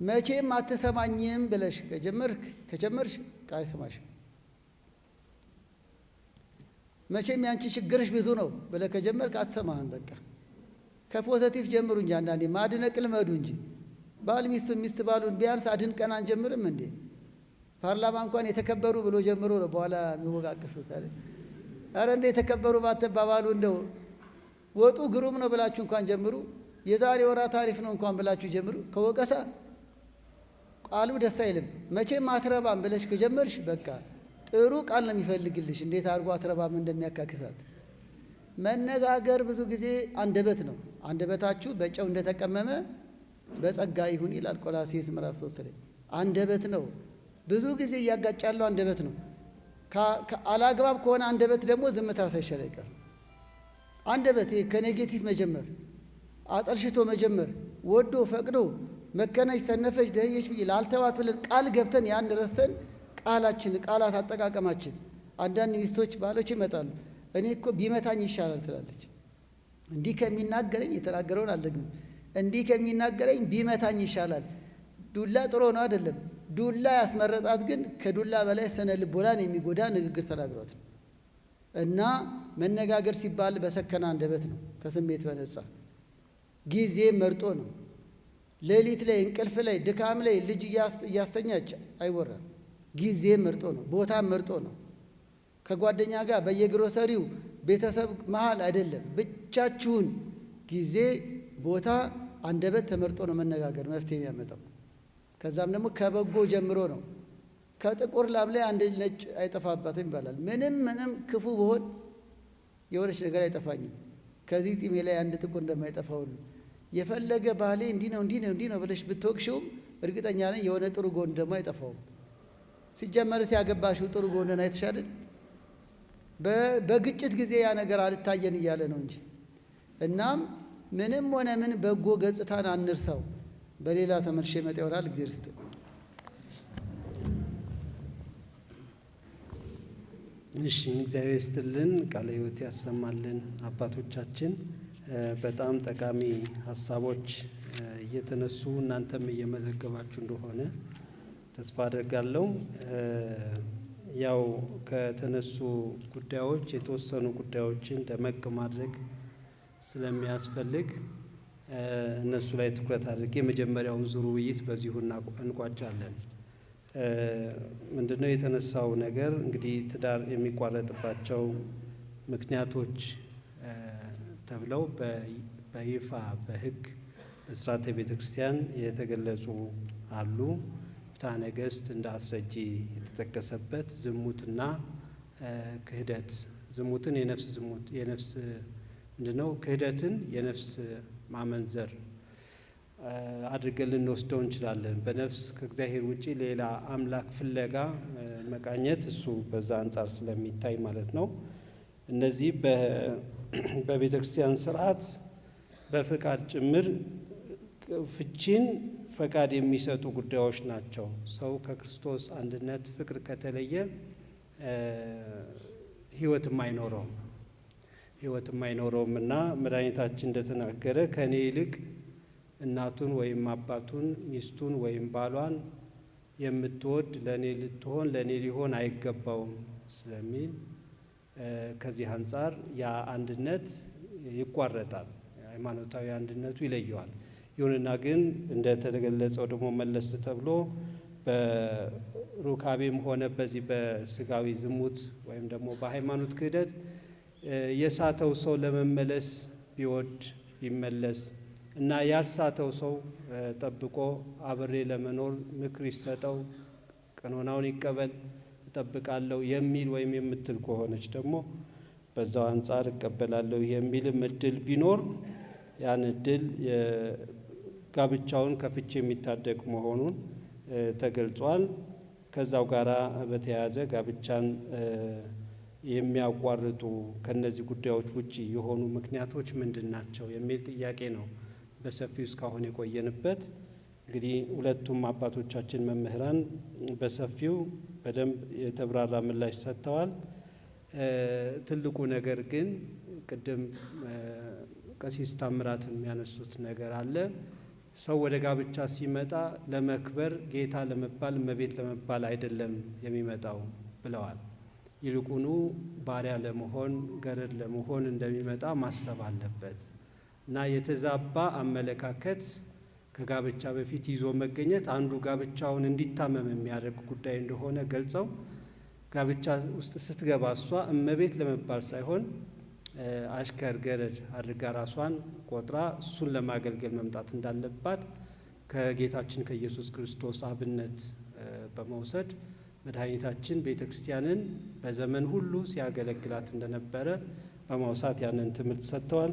መቼም አትሰማኝም ብለሽ ከጀመርሽ አይሰማሽም። መቼም ያንቺ ችግርሽ ብዙ ነው ብለህ ከጀመርክ አትሰማህም። በቃ ከፖዘቲቭ ጀምሩ እንጂ አንዳንዴ ማድነቅ ልመዱ እንጂ። ባል ሚስቱን፣ ሚስት ባሉን ቢያንስ አድንቀን አንጀምርም እንዴ? ፓርላማ እንኳን የተከበሩ ብሎ ጀምሮ ነው በኋላ የሚወቃቀሱት አይደል? አረ እንደ የተከበሩ ባትባባሉ እንደው ወጡ ግሩም ነው ብላችሁ እንኳን ጀምሩ። የዛሬ ወራት አሪፍ ነው እንኳን ብላችሁ ጀምሩ። ከወቀሳ ቃሉ ደስ አይልም። መቼም አትረባም ብለሽ ከጀመርሽ በቃ ጥሩ ቃል ነው የሚፈልግልሽ። እንዴት አድርጎ አትረባም እንደሚያካክሳት። መነጋገር ብዙ ጊዜ አንደበት ነው። አንደበታችሁ በጨው እንደተቀመመ በጸጋ ይሁን ይላል ቆላስይስ ምዕራፍ 3 ላይ። አንደበት ነው ብዙ ጊዜ እያጋጭ ያለው አንደበት ነው። አላግባብ ከሆነ አንደበት ደግሞ ዝምታ ሳይሻል አይቀር። አንደበት ከኔጌቲቭ መጀመር፣ አጠልሽቶ መጀመር፣ ወዶ ፈቅዶ መከነች፣ ሰነፈች፣ ደህየች ብዬ ላልተዋት ብለን ቃል ገብተን ያን ረሰን ቃላት አጠቃቀማችን። አንዳንድ ሚስቶች ባሎች ይመጣሉ፣ እኔ እኮ ቢመታኝ ይሻላል ትላለች። እንዲህ ከሚናገረኝ የተናገረውን አልደግምም፣ እንዲህ ከሚናገረኝ ቢመታኝ ይሻላል። ዱላ ጥሩ ነው አይደለም። ዱላ ያስመረጣት ግን ከዱላ በላይ ስነ ልቦናን የሚጎዳ ንግግር ተናግሯት ነው። እና መነጋገር ሲባል በሰከነ አንደበት ነው፣ ከስሜት በነጻ ጊዜ መርጦ ነው። ሌሊት ላይ እንቅልፍ ላይ ድካም ላይ ልጅ እያስተኛች አይወራም። ጊዜ መርጦ ነው፣ ቦታ መርጦ ነው። ከጓደኛ ጋር በየግሮሰሪው ቤተሰብ መሃል አይደለም፣ ብቻችሁን ጊዜ፣ ቦታ፣ አንደበት ተመርጦ ነው መነጋገር መፍትሄ የሚያመጣው። ከዛም ደግሞ ከበጎ ጀምሮ ነው። ከጥቁር ላም ላይ አንድ ነጭ አይጠፋባትም ይባላል። ምንም ክፉ ብሆን የሆነች ነገር አይጠፋኝም፣ ከዚህ ጺሜ ላይ አንድ ጥቁር እንደማይጠፋ ሁሉ የፈለገ ባህሌ እንዲህ ነው ብለሽ ብትወቅሽውም እርግጠኛ ነኝ የሆነ ጥሩ ጎን ደግሞ አይጠፋውም። ሲጀመር ሲያገባሽው ጥሩ ጎንን አይተሻልን? በግጭት ጊዜ ያ ነገር አልታየን እያለ ነው እንጂ። እናም ምንም ሆነ ምን በጎ ገጽታን አንርሳው። በሌላ ተመልሼ መጣ ይሆናል። እግዚአብሔር ይስጥ። እሺ፣ እግዚአብሔር ይስጥልን፣ ቃለ ሕይወት ያሰማልን። አባቶቻችን በጣም ጠቃሚ ሀሳቦች እየተነሱ እናንተም እየመዘገባችሁ እንደሆነ ተስፋ አድርጋለሁ። ያው ከተነሱ ጉዳዮች የተወሰኑ ጉዳዮችን ደመቅ ማድረግ ስለሚያስፈልግ እነሱ ላይ ትኩረት አድርጌ የመጀመሪያውን ዙር ውይይት በዚሁ እንቋጫለን። ምንድነው የተነሳው ነገር? እንግዲህ ትዳር የሚቋረጥባቸው ምክንያቶች ተብለው በይፋ በሕግ በሥርዓተ ቤተ ክርስቲያን የተገለጹ አሉ። ፍትሐ ነገሥት እንደ አስረጂ የተጠቀሰበት ዝሙትና ክህደት፣ ዝሙትን የነፍስ ዝሙት የነፍስ ምንድነው ክህደትን የነፍስ ማመንዘር አድርገን ልንወስደው እንችላለን። በነፍስ ከእግዚአብሔር ውጪ ሌላ አምላክ ፍለጋ መቃኘት እሱ በዛ አንጻር ስለሚታይ ማለት ነው። እነዚህ በቤተ ክርስቲያን ስርዓት በፍቃድ ጭምር ፍቺን ፈቃድ የሚሰጡ ጉዳዮች ናቸው። ሰው ከክርስቶስ አንድነት ፍቅር ከተለየ ሕይወትም አይኖረውም እና መድኃኒታችን እንደተናገረ ከእኔ ይልቅ እናቱን ወይም አባቱን ሚስቱን ወይም ባሏን የምትወድ ለእኔ ልትሆን ለእኔ ሊሆን አይገባውም ስለሚል ከዚህ አንጻር ያ አንድነት ይቋረጣል፣ ሃይማኖታዊ አንድነቱ ይለየዋል። ይሁንና ግን እንደተገለጸው ደግሞ መለስ ተብሎ በሩካቤም ሆነ በዚህ በስጋዊ ዝሙት ወይም ደግሞ በሃይማኖት ክህደት የሳተው ሰው ለመመለስ ቢወድ ቢመለስ እና ያልሳተው ሰው ጠብቆ አብሬ ለመኖር ምክር ይሰጠው፣ ቀኖናውን ይቀበል፣ እጠብቃለሁ የሚል ወይም የምትል ከሆነች ደግሞ በዛው አንጻር እቀበላለሁ የሚልም እድል ቢኖር ያን እድል ጋብቻውን ከፍቺ የሚታደግ መሆኑን ተገልጿል። ከዛው ጋራ በተያያዘ ጋብቻን የሚያቋርጡ ከነዚህ ጉዳዮች ውጪ የሆኑ ምክንያቶች ምንድን ናቸው የሚል ጥያቄ ነው በሰፊው እስካሁን የቆየንበት። እንግዲህ ሁለቱም አባቶቻችን መምህራን በሰፊው በደንብ የተብራራ ምላሽ ሰጥተዋል። ትልቁ ነገር ግን ቅድም ቀሲስ ታምራት የሚያነሱት ነገር አለ። ሰው ወደ ጋብቻ ሲመጣ ለመክበር ጌታ ለመባል እመቤት ለመባል አይደለም የሚመጣው ብለዋል። ይልቁኑ ባሪያ ለመሆን ገረድ ለመሆን እንደሚመጣ ማሰብ አለበት እና የተዛባ አመለካከት ከጋብቻ በፊት ይዞ መገኘት አንዱ ጋብቻውን እንዲታመም የሚያደርግ ጉዳይ እንደሆነ ገልጸው ጋብቻ ውስጥ ስትገባ እሷ እመቤት ለመባል ሳይሆን አሽከር ገረድ አድርጋ ራሷን ቆጥራ እሱን ለማገልገል መምጣት እንዳለባት ከጌታችን ከኢየሱስ ክርስቶስ አብነት በመውሰድ መድኃኒታችን ቤተ ክርስቲያንን በዘመን ሁሉ ሲያገለግላት እንደነበረ በማውሳት ያንን ትምህርት ሰጥተዋል።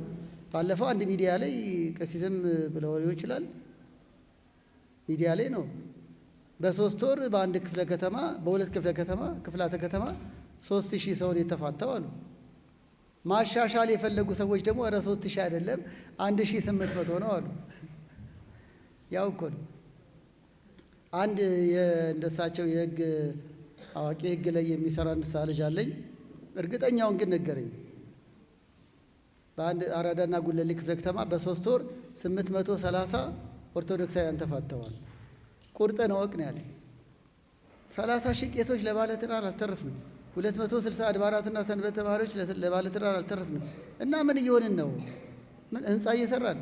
ባለፈው አንድ ሚዲያ ላይ ቀሲስም ብለው ሊሆን ይችላል ሚዲያ ላይ ነው በ3 ወር በአንድ ክፍለ ከተማ በሁለት ክፍላተ ከተማ 3000 ሰውን የተፋተው አሉ። ማሻሻል የፈለጉ ሰዎች ደግሞ ኧረ 3000 አይደለም 1800 ነው አሉ። ያው እኮ ነው አንድ እንደሳቸው የህግ አዋቂ ህግ ላይ የሚሰራ ንስሐ ልጅ አለኝ። እርግጠኛውን ግን ነገረኝ። በአንድ አራዳና ጉለሌ ክፍለ ከተማ በ3 ወር 830 ኦርቶዶክሳውያን ተፋተዋል። ቁርጥን ወቅ ነው ያለኝ። 30 ሺህ ቄሶች ለባለ ትዳር አልተረፍንም። 260 አድባራትና ሰንበት ተማሪዎች ለባለ ትዳር አልተረፍንም። እና ምን እየሆንን ነው? ምን ህንፃ እየሰራን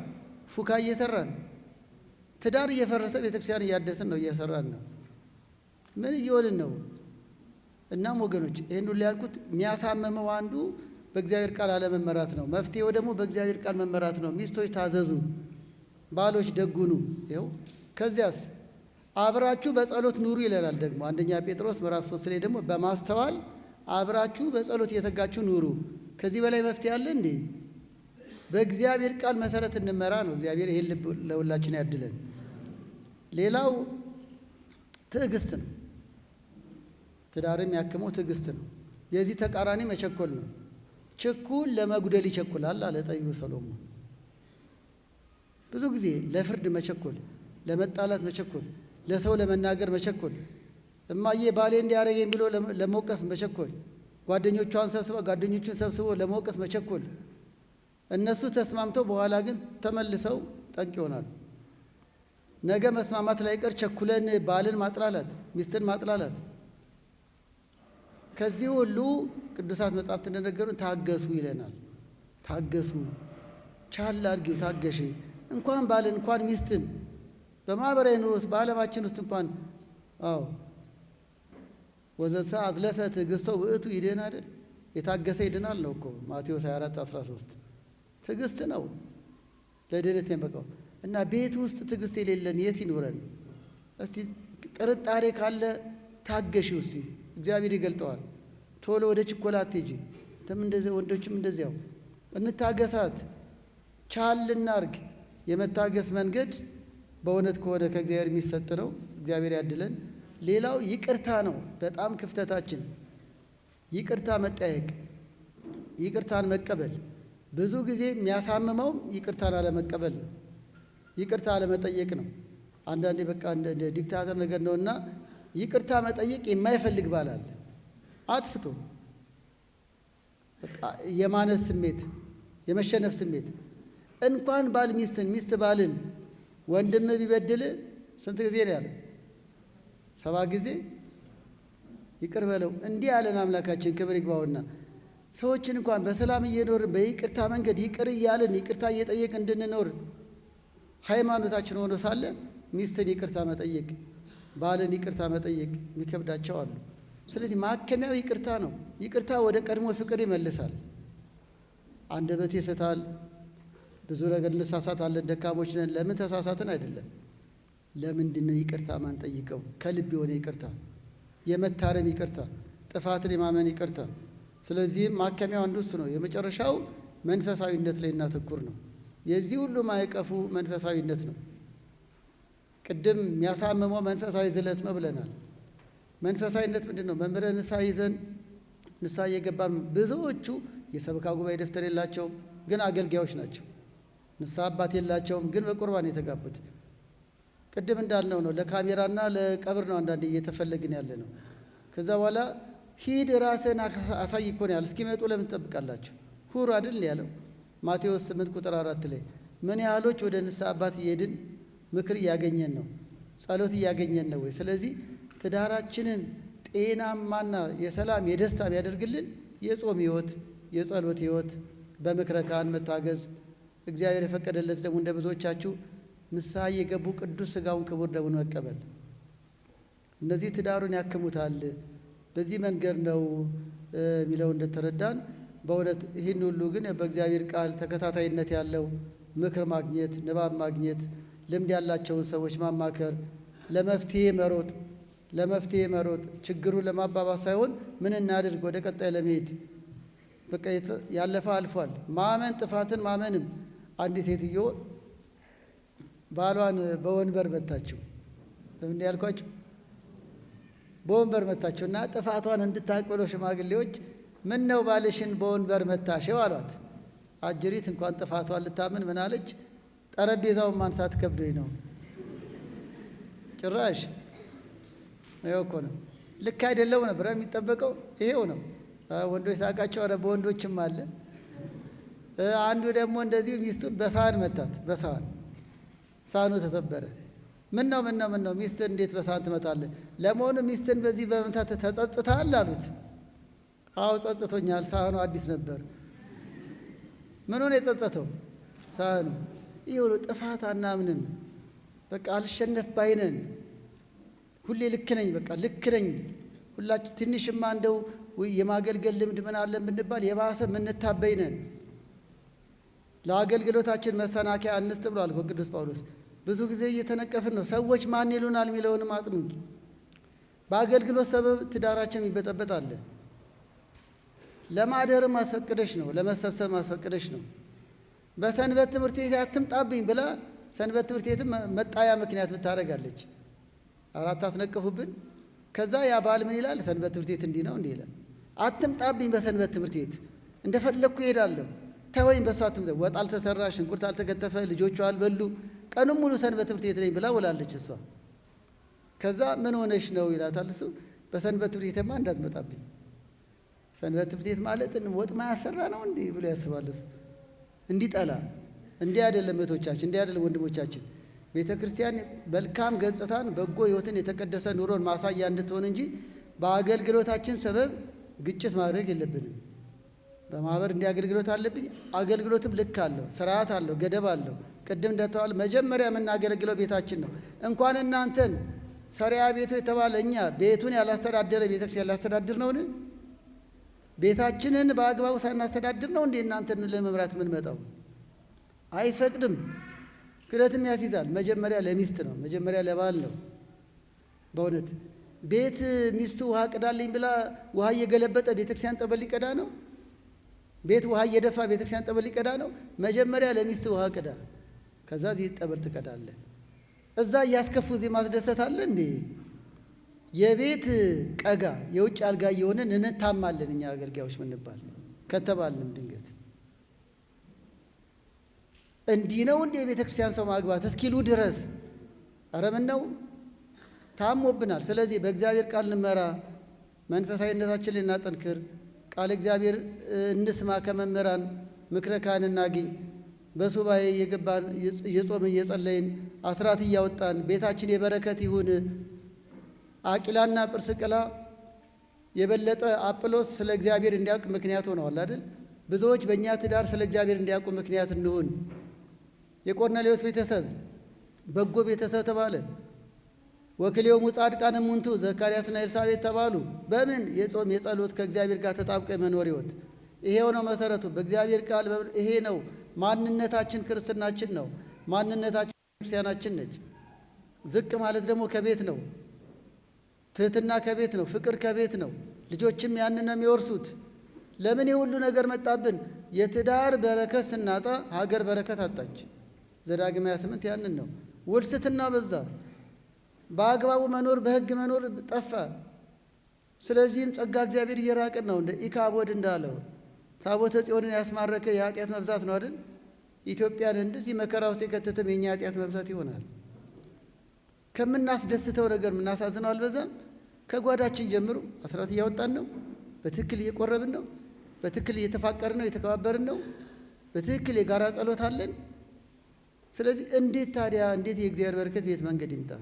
ፉካ እየሰራን ትዳር እየፈረሰ ቤተክርስቲያን እያደስን ነው እየሰራን ነው። ምን እየሆንን ነው? እናም ወገኖች ይሄን ሁሉ ያልኩት የሚያሳመመው አንዱ በእግዚአብሔር ቃል አለመመራት ነው። መፍትሄው ደግሞ በእግዚአብሔር ቃል መመራት ነው። ሚስቶች ታዘዙ፣ ባሎች ደጉኑ። ይኸው ከዚያስ አብራችሁ በጸሎት ኑሩ ይለናል። ደግሞ አንደኛ ጴጥሮስ ምዕራፍ 3 ላይ ደግሞ በማስተዋል አብራችሁ በጸሎት እየተጋችሁ ኑሩ። ከዚህ በላይ መፍትሄ አለ እንዴ? በእግዚአብሔር ቃል መሰረት እንመራ ነው። እግዚአብሔር ይሄን ልብ ለሁላችን ያድለን። ሌላው ትዕግስት ነው። ትዳርም ያክመው ትዕግስት ነው። የዚህ ተቃራኒ መቸኮል ነው። ችኩል ለመጉደል ይቸኩላል አለ ጠቢቡ ሰሎሞን። ብዙ ጊዜ ለፍርድ መቸኮል፣ ለመጣላት መቸኮል፣ ለሰው ለመናገር መቸኮል፣ እማዬ ባሌ እንዲያረገኝ ብሎ ለመውቀስ መቸኮል፣ ጓደኞቹን ሰብስቦ ለመውቀስ መቸኮል። እነሱ ተስማምተው በኋላ ግን ተመልሰው ጠንቅ ይሆናሉ። ነገ መስማማት ላይ ቀር ቸኩለን ባልን ማጥላላት፣ ሚስትን ማጥላላት። ከዚህ ሁሉ ቅዱሳት መጻሕፍት እንደነገሩን ታገሱ ይለናል። ታገሱ፣ ቻል አድርጊው፣ ታገሺ። እንኳን ባልን እንኳን ሚስትን በማህበራዊ ኑሮ ውስጥ በዓለማችን ውስጥ እንኳን ወዘሳ አዝለፈ ትዕግስቶ ውእቱ ይድን አይደል? የታገሰ ይድናል ነው እኮ ማቴዎስ 24:13 ትዕግስት ነው ለድነት የሚበቃው። እና ቤት ውስጥ ትዕግስት የሌለን የት ይኖረን? እስቲ ጥርጣሬ ካለ ታገሺ ውስጥ እግዚአብሔር ይገልጠዋል። ቶሎ ወደ ችኮላ አትሄጂ። አንተም እንደዚህ ወንዶችም እንደዚያው እንታገሳት፣ ቻል እናርግ። የመታገስ መንገድ በእውነት ከሆነ ከእግዚአብሔር የሚሰጥ ነው። እግዚአብሔር ያድለን። ሌላው ይቅርታ ነው። በጣም ክፍተታችን ይቅርታ መጠየቅ፣ ይቅርታን መቀበል። ብዙ ጊዜ የሚያሳምመው ይቅርታን አለመቀበል ነው፣ ይቅርታ አለመጠየቅ ነው። አንዳንዴ በቃ እንደ ዲክታተር ነገር ነውና ይቅርታ መጠየቅ የማይፈልግ ባል አለ። አጥፍቶ በቃ የማነስ ስሜት፣ የመሸነፍ ስሜት። እንኳን ባል ሚስትን፣ ሚስት ባልን፣ ወንድም ቢበድል ስንት ጊዜ ነው ያለው? 7 ጊዜ ይቅር በለው። እንዲህ ያለን አምላካችን ክብር ይግባውና ሰዎችን እንኳን በሰላም እየኖርን በይቅርታ መንገድ ይቅር እያልን ይቅርታ እየጠየቅ እንድንኖር ሃይማኖታችን ሆኖ ሳለ ሚስትን ይቅርታ መጠየቅ፣ ባልን ይቅርታ መጠየቅ የሚከብዳቸው አሉ። ስለዚህ ማከሚያው ይቅርታ ነው። ይቅርታ ወደ ቀድሞ ፍቅር ይመልሳል። አንደበት ይስታል፣ ብዙ ነገር እንሳሳታለን፣ ደካሞች ነን። ለምን ተሳሳትን አይደለም። ለምንድን ነው ይቅርታ ማንጠይቀው? ከልብ የሆነ ይቅርታ፣ የመታረም ይቅርታ፣ ጥፋትን የማመን ይቅርታ። ስለዚህም ማከሚያው አንዱ እሱ ነው። የመጨረሻው መንፈሳዊነት ላይ እናተኩር ነው። የዚህ ሁሉ ማዕቀፉ መንፈሳዊነት ነው። ቅድም የሚያሳምመው መንፈሳዊ ዝለት ነው ብለናል። መንፈሳዊነት ምንድን ነው? መምህረ ንስሐ ይዘን ንስሐ እየገባን ብዙዎቹ የሰበካ ጉባኤ ደብተር የላቸውም፣ ግን አገልጋዮች ናቸው። ንስሐ አባት የላቸውም፣ ግን በቁርባን የተጋቡት። ቅድም እንዳልነው ነው፣ ለካሜራና ለቀብር ነው አንዳንዴ እየተፈለግን ያለ ነው። ከዛ በኋላ ሂድ ራስህን አሳይ እኮ ነው ያለ። እስኪመጡ ለምን ትጠብቃላችሁ? ሁሩ አይደል ያለው ማቴዎስ 8 ቁጥር 4 ላይ። ምን ያህሎች ወደ ንስሐ አባት እየሄድን ምክር እያገኘን ነው? ጸሎት እያገኘን ነው ወይ? ስለዚህ ትዳራችንን ጤናማና የሰላም የደስታ የሚያደርግልን የጾም ሕይወት፣ የጸሎት ሕይወት፣ በምክረ ካህን መታገዝ፣ እግዚአብሔር የፈቀደለት ደግሞ እንደ ብዙዎቻችሁ ንስሐ እየገቡ ቅዱስ ሥጋውን ክቡር ደሙን መቀበል። እነዚህ ትዳሩን ያክሙታል። በዚህ መንገድ ነው የሚለው እንደተረዳን በእውነት ይህን ሁሉ ግን በእግዚአብሔር ቃል ተከታታይነት ያለው ምክር ማግኘት፣ ንባብ ማግኘት፣ ልምድ ያላቸውን ሰዎች ማማከር፣ ለመፍትሄ መሮጥ ችግሩን ለማባባስ ሳይሆን ምን እናድርግ ወደ ቀጣይ ለመሄድ በቃ ያለፈ አልፏል። ማመን ጥፋትን ማመንም። አንዲት ሴትዮ ባሏን በወንበር መታችው። ለምን ያልኳቸው? በወንበር መታቸው እና ጥፋቷን እንድታቅበለው ሽማግሌዎች ምን ነው ባልሽን በወንበር መታሽው አሏት። አጅሪት እንኳን ጥፋቷን ልታምን ምን አለች? ጠረጴዛውን ማንሳት ከብዶኝ ነው። ጭራሽ ይኸው እኮ ነው። ልክ አይደለም ነበር የሚጠበቀው። ይሄው ነው። ወንዶች ሳቃቸው። ኧረ በወንዶችም አለ። አንዱ ደግሞ እንደዚሁ ሚስቱን በሳህን መታት። በሳህን ሳህኑ ተሰበረ። ምን ነው ሚስትን እንዴት በሳህን ትመታለህ? ለመሆኑ ሚስትን በዚህ በመምታት ተጸጽተሃል አሉት። አዎ ጸጽቶኛል፣ ሳህኑ አዲስ ነበር። ምን ሆነ የጸጸተው? ሳህኑ። ይኸው ጥፋት አናምንም። በቃ አልሸነፍ ባይነን። ሁሌ ልክ ነኝ፣ በቃ ልክ ነኝ። ሁላችን ትንሽማ እንደው የማገልገል ልምድ ምን አለን ብንባል የባሰ ምንታበይ ነን። ለአገልግሎታችን መሰናከያ አንስት ብሏል ቅዱስ ጳውሎስ። ብዙ ጊዜ እየተነቀፍን ነው። ሰዎች ማን ይሉናል የሚለውንም አጥኑ። በአገልግሎት ሰበብ ትዳራችን ይበጠበጥ አለ። ለማደርም አስፈቅደሽ ነው፣ ለመሰብሰብ አስፈቅደሽ ነው። በሰንበት ትምህርት ቤት አትምጣብኝ ብላ ሰንበት ትምህርት ቤትም መጣያ ምክንያት ብታደርጋለች። አራት አስነቀፉብን። ከዛ ያ ባል ምን ይላል? ሰንበት ትምህርት ቤት እንዲህ ነው እንዲህ ይላል። አትምጣብኝ በሰንበት ትምህርት ቤት እንደፈለግኩ እሄዳለሁ። ተወኝ በሷ ትምህርት ወጥ አልተሰራ፣ ሽንኩርት አልተከተፈ፣ ልጆቹ አልበሉ፣ ቀኑን ሙሉ ሰንበት ትምህርት ቤት ነኝ ብላ ውላለች እሷ። ከዛ ምን ሆነሽ ነው ይላታል እሱ። በሰንበት ትምህርት ቤትማ እንዳትመጣብኝ። ሰንበት ትምህርት ቤት ማለት ወጥ ማያሰራ ነው እንዲህ ብሎ ያስባል እሱ። እንዲጠላ። እንዲህ አይደለም እህቶቻችን፣ እንዲህ አይደለም ወንድሞቻችን። ቤተ ክርስቲያን መልካም ገጽታን፣ በጎ ሕይወትን፣ የተቀደሰ ኑሮን ማሳያ እንድትሆን እንጂ በአገልግሎታችን ሰበብ ግጭት ማድረግ የለብንም። በማህበር እንዲህ አገልግሎት አለብኝ። አገልግሎትም ልክ አለው፣ ስርዓት አለው፣ ገደብ አለው። ቅድም እንደተባለ መጀመሪያ የምናገለግለው ቤታችን ነው። እንኳን እናንተን ሰሪያ ቤቱ የተባለ እኛ ቤቱን ያላስተዳደረ ቤተክርስቲያን ያላስተዳድር ነውን? ቤታችንን በአግባቡ ሳናስተዳድር ነው እንዴ እናንተን ለመምራት የምንመጣው? አይፈቅድም። ክህነትም ያስይዛል። መጀመሪያ ለሚስት ነው፣ መጀመሪያ ለባል ነው። በእውነት ቤት ሚስቱ ውሃ ቅዳልኝ ብላ ውሃ እየገለበጠ ቤተክርስቲያን ጠበል ሊቀዳ ነው? ቤት ውሃ እየደፋ ቤተክርስቲያን ጠበል ሊቀዳ ነው። መጀመሪያ ለሚስት ውሃ ቅዳ፣ ከዛ እዚህ ጠበል ትቀዳለህ። እዛ እያስከፉ እዚህ ማስደሰት አለ እንዴ? የቤት ቀጋ የውጭ አልጋ እየሆንን እንታማለን እኛ አገልጋዮች ምንባል ከተባልንም ድንገት እንዲህ ነው እንዴ የቤተ ክርስቲያን ሰው ማግባት እስኪሉ ድረስ ኧረ ምን ነው ታሞብናል። ስለዚህ በእግዚአብሔር ቃል እንመራ፣ መንፈሳዊነታችንን እናጠንክር፣ ቃል እግዚአብሔር እንስማ፣ ከመምህራን ምክረ ካህን እናግኝ፣ በሱባኤ እየገባን እየጾምን እየጸለይን አስራት እያወጣን ቤታችን የበረከት ይሁን። አቂላና ጵርስቅላ የበለጠ አጵሎስ ስለ እግዚአብሔር እንዲያውቅ ምክንያት ሆነዋል አይደል? ብዙዎች በእኛ ትዳር ስለ እግዚአብሔር እንዲያውቁ ምክንያት እንሁን። የቆርኔሌዎስ ቤተሰብ በጎ ቤተሰብ ተባለ። ወክልኤሆሙ ጻድቃነ እሙንቱ ዘካርያስና ኤልሳቤጥ ተባሉ። በምን? የጾም የጸሎት ከእግዚአብሔር ጋር ተጣብቆ የመኖር ሕይወት። ይሄው ነው መሰረቱ። በእግዚአብሔር ቃል ይሄ ነው ማንነታችን፣ ክርስትናችን ነው ማንነታችን፣ ክርስቲያናችን ነች። ዝቅ ማለት ደግሞ ከቤት ነው። ትህትና ከቤት ነው። ፍቅር ከቤት ነው። ልጆችም ያንን ነው የሚወርሱት። ለምን የሁሉ ነገር መጣብን? የትዳር በረከት ስናጣ ሀገር በረከት አጣች። ዘዳግም 28 ያንን ነው። ውልስትና በዛ፣ በአግባቡ መኖር በሕግ መኖር ጠፋ። ስለዚህም ጸጋ እግዚአብሔር እየራቅን ነው። እንደ ኢካቦድ እንዳለው ታቦተ ጽዮንን ያስማረከ የኃጢአት መብዛት ነው አይደል? ኢትዮጵያን እንደዚህ መከራ ውስጥ የከተተም የኛ ኃጢአት መብዛት ይሆናል። ከምናስደስተው ነገር የምናሳዝነው አልበዛም? ከጓዳችን ጀምሮ አስራት እያወጣን ነው። በትክክል እየቆረብን ነው። በትክክል እየተፋቀርን ነው፣ እየተከባበርን ነው። በትክክል የጋራ ጸሎት አለን። ስለዚህ እንዴት ታዲያ እንዴት የእግዚአብሔር በረከት ቤት መንገድ ይምጣ?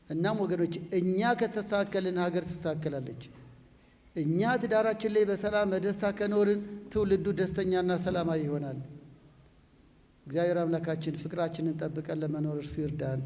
እናም ወገኖች እኛ ከተስተካከልን ሀገር ትስተካከላለች። እኛ ትዳራችን ላይ በሰላም በደስታ ከኖርን ትውልዱ ደስተኛና ሰላማዊ ይሆናል። እግዚአብሔር አምላካችን ፍቅራችንን ጠብቀን ለመኖር እርሱ ይርዳን።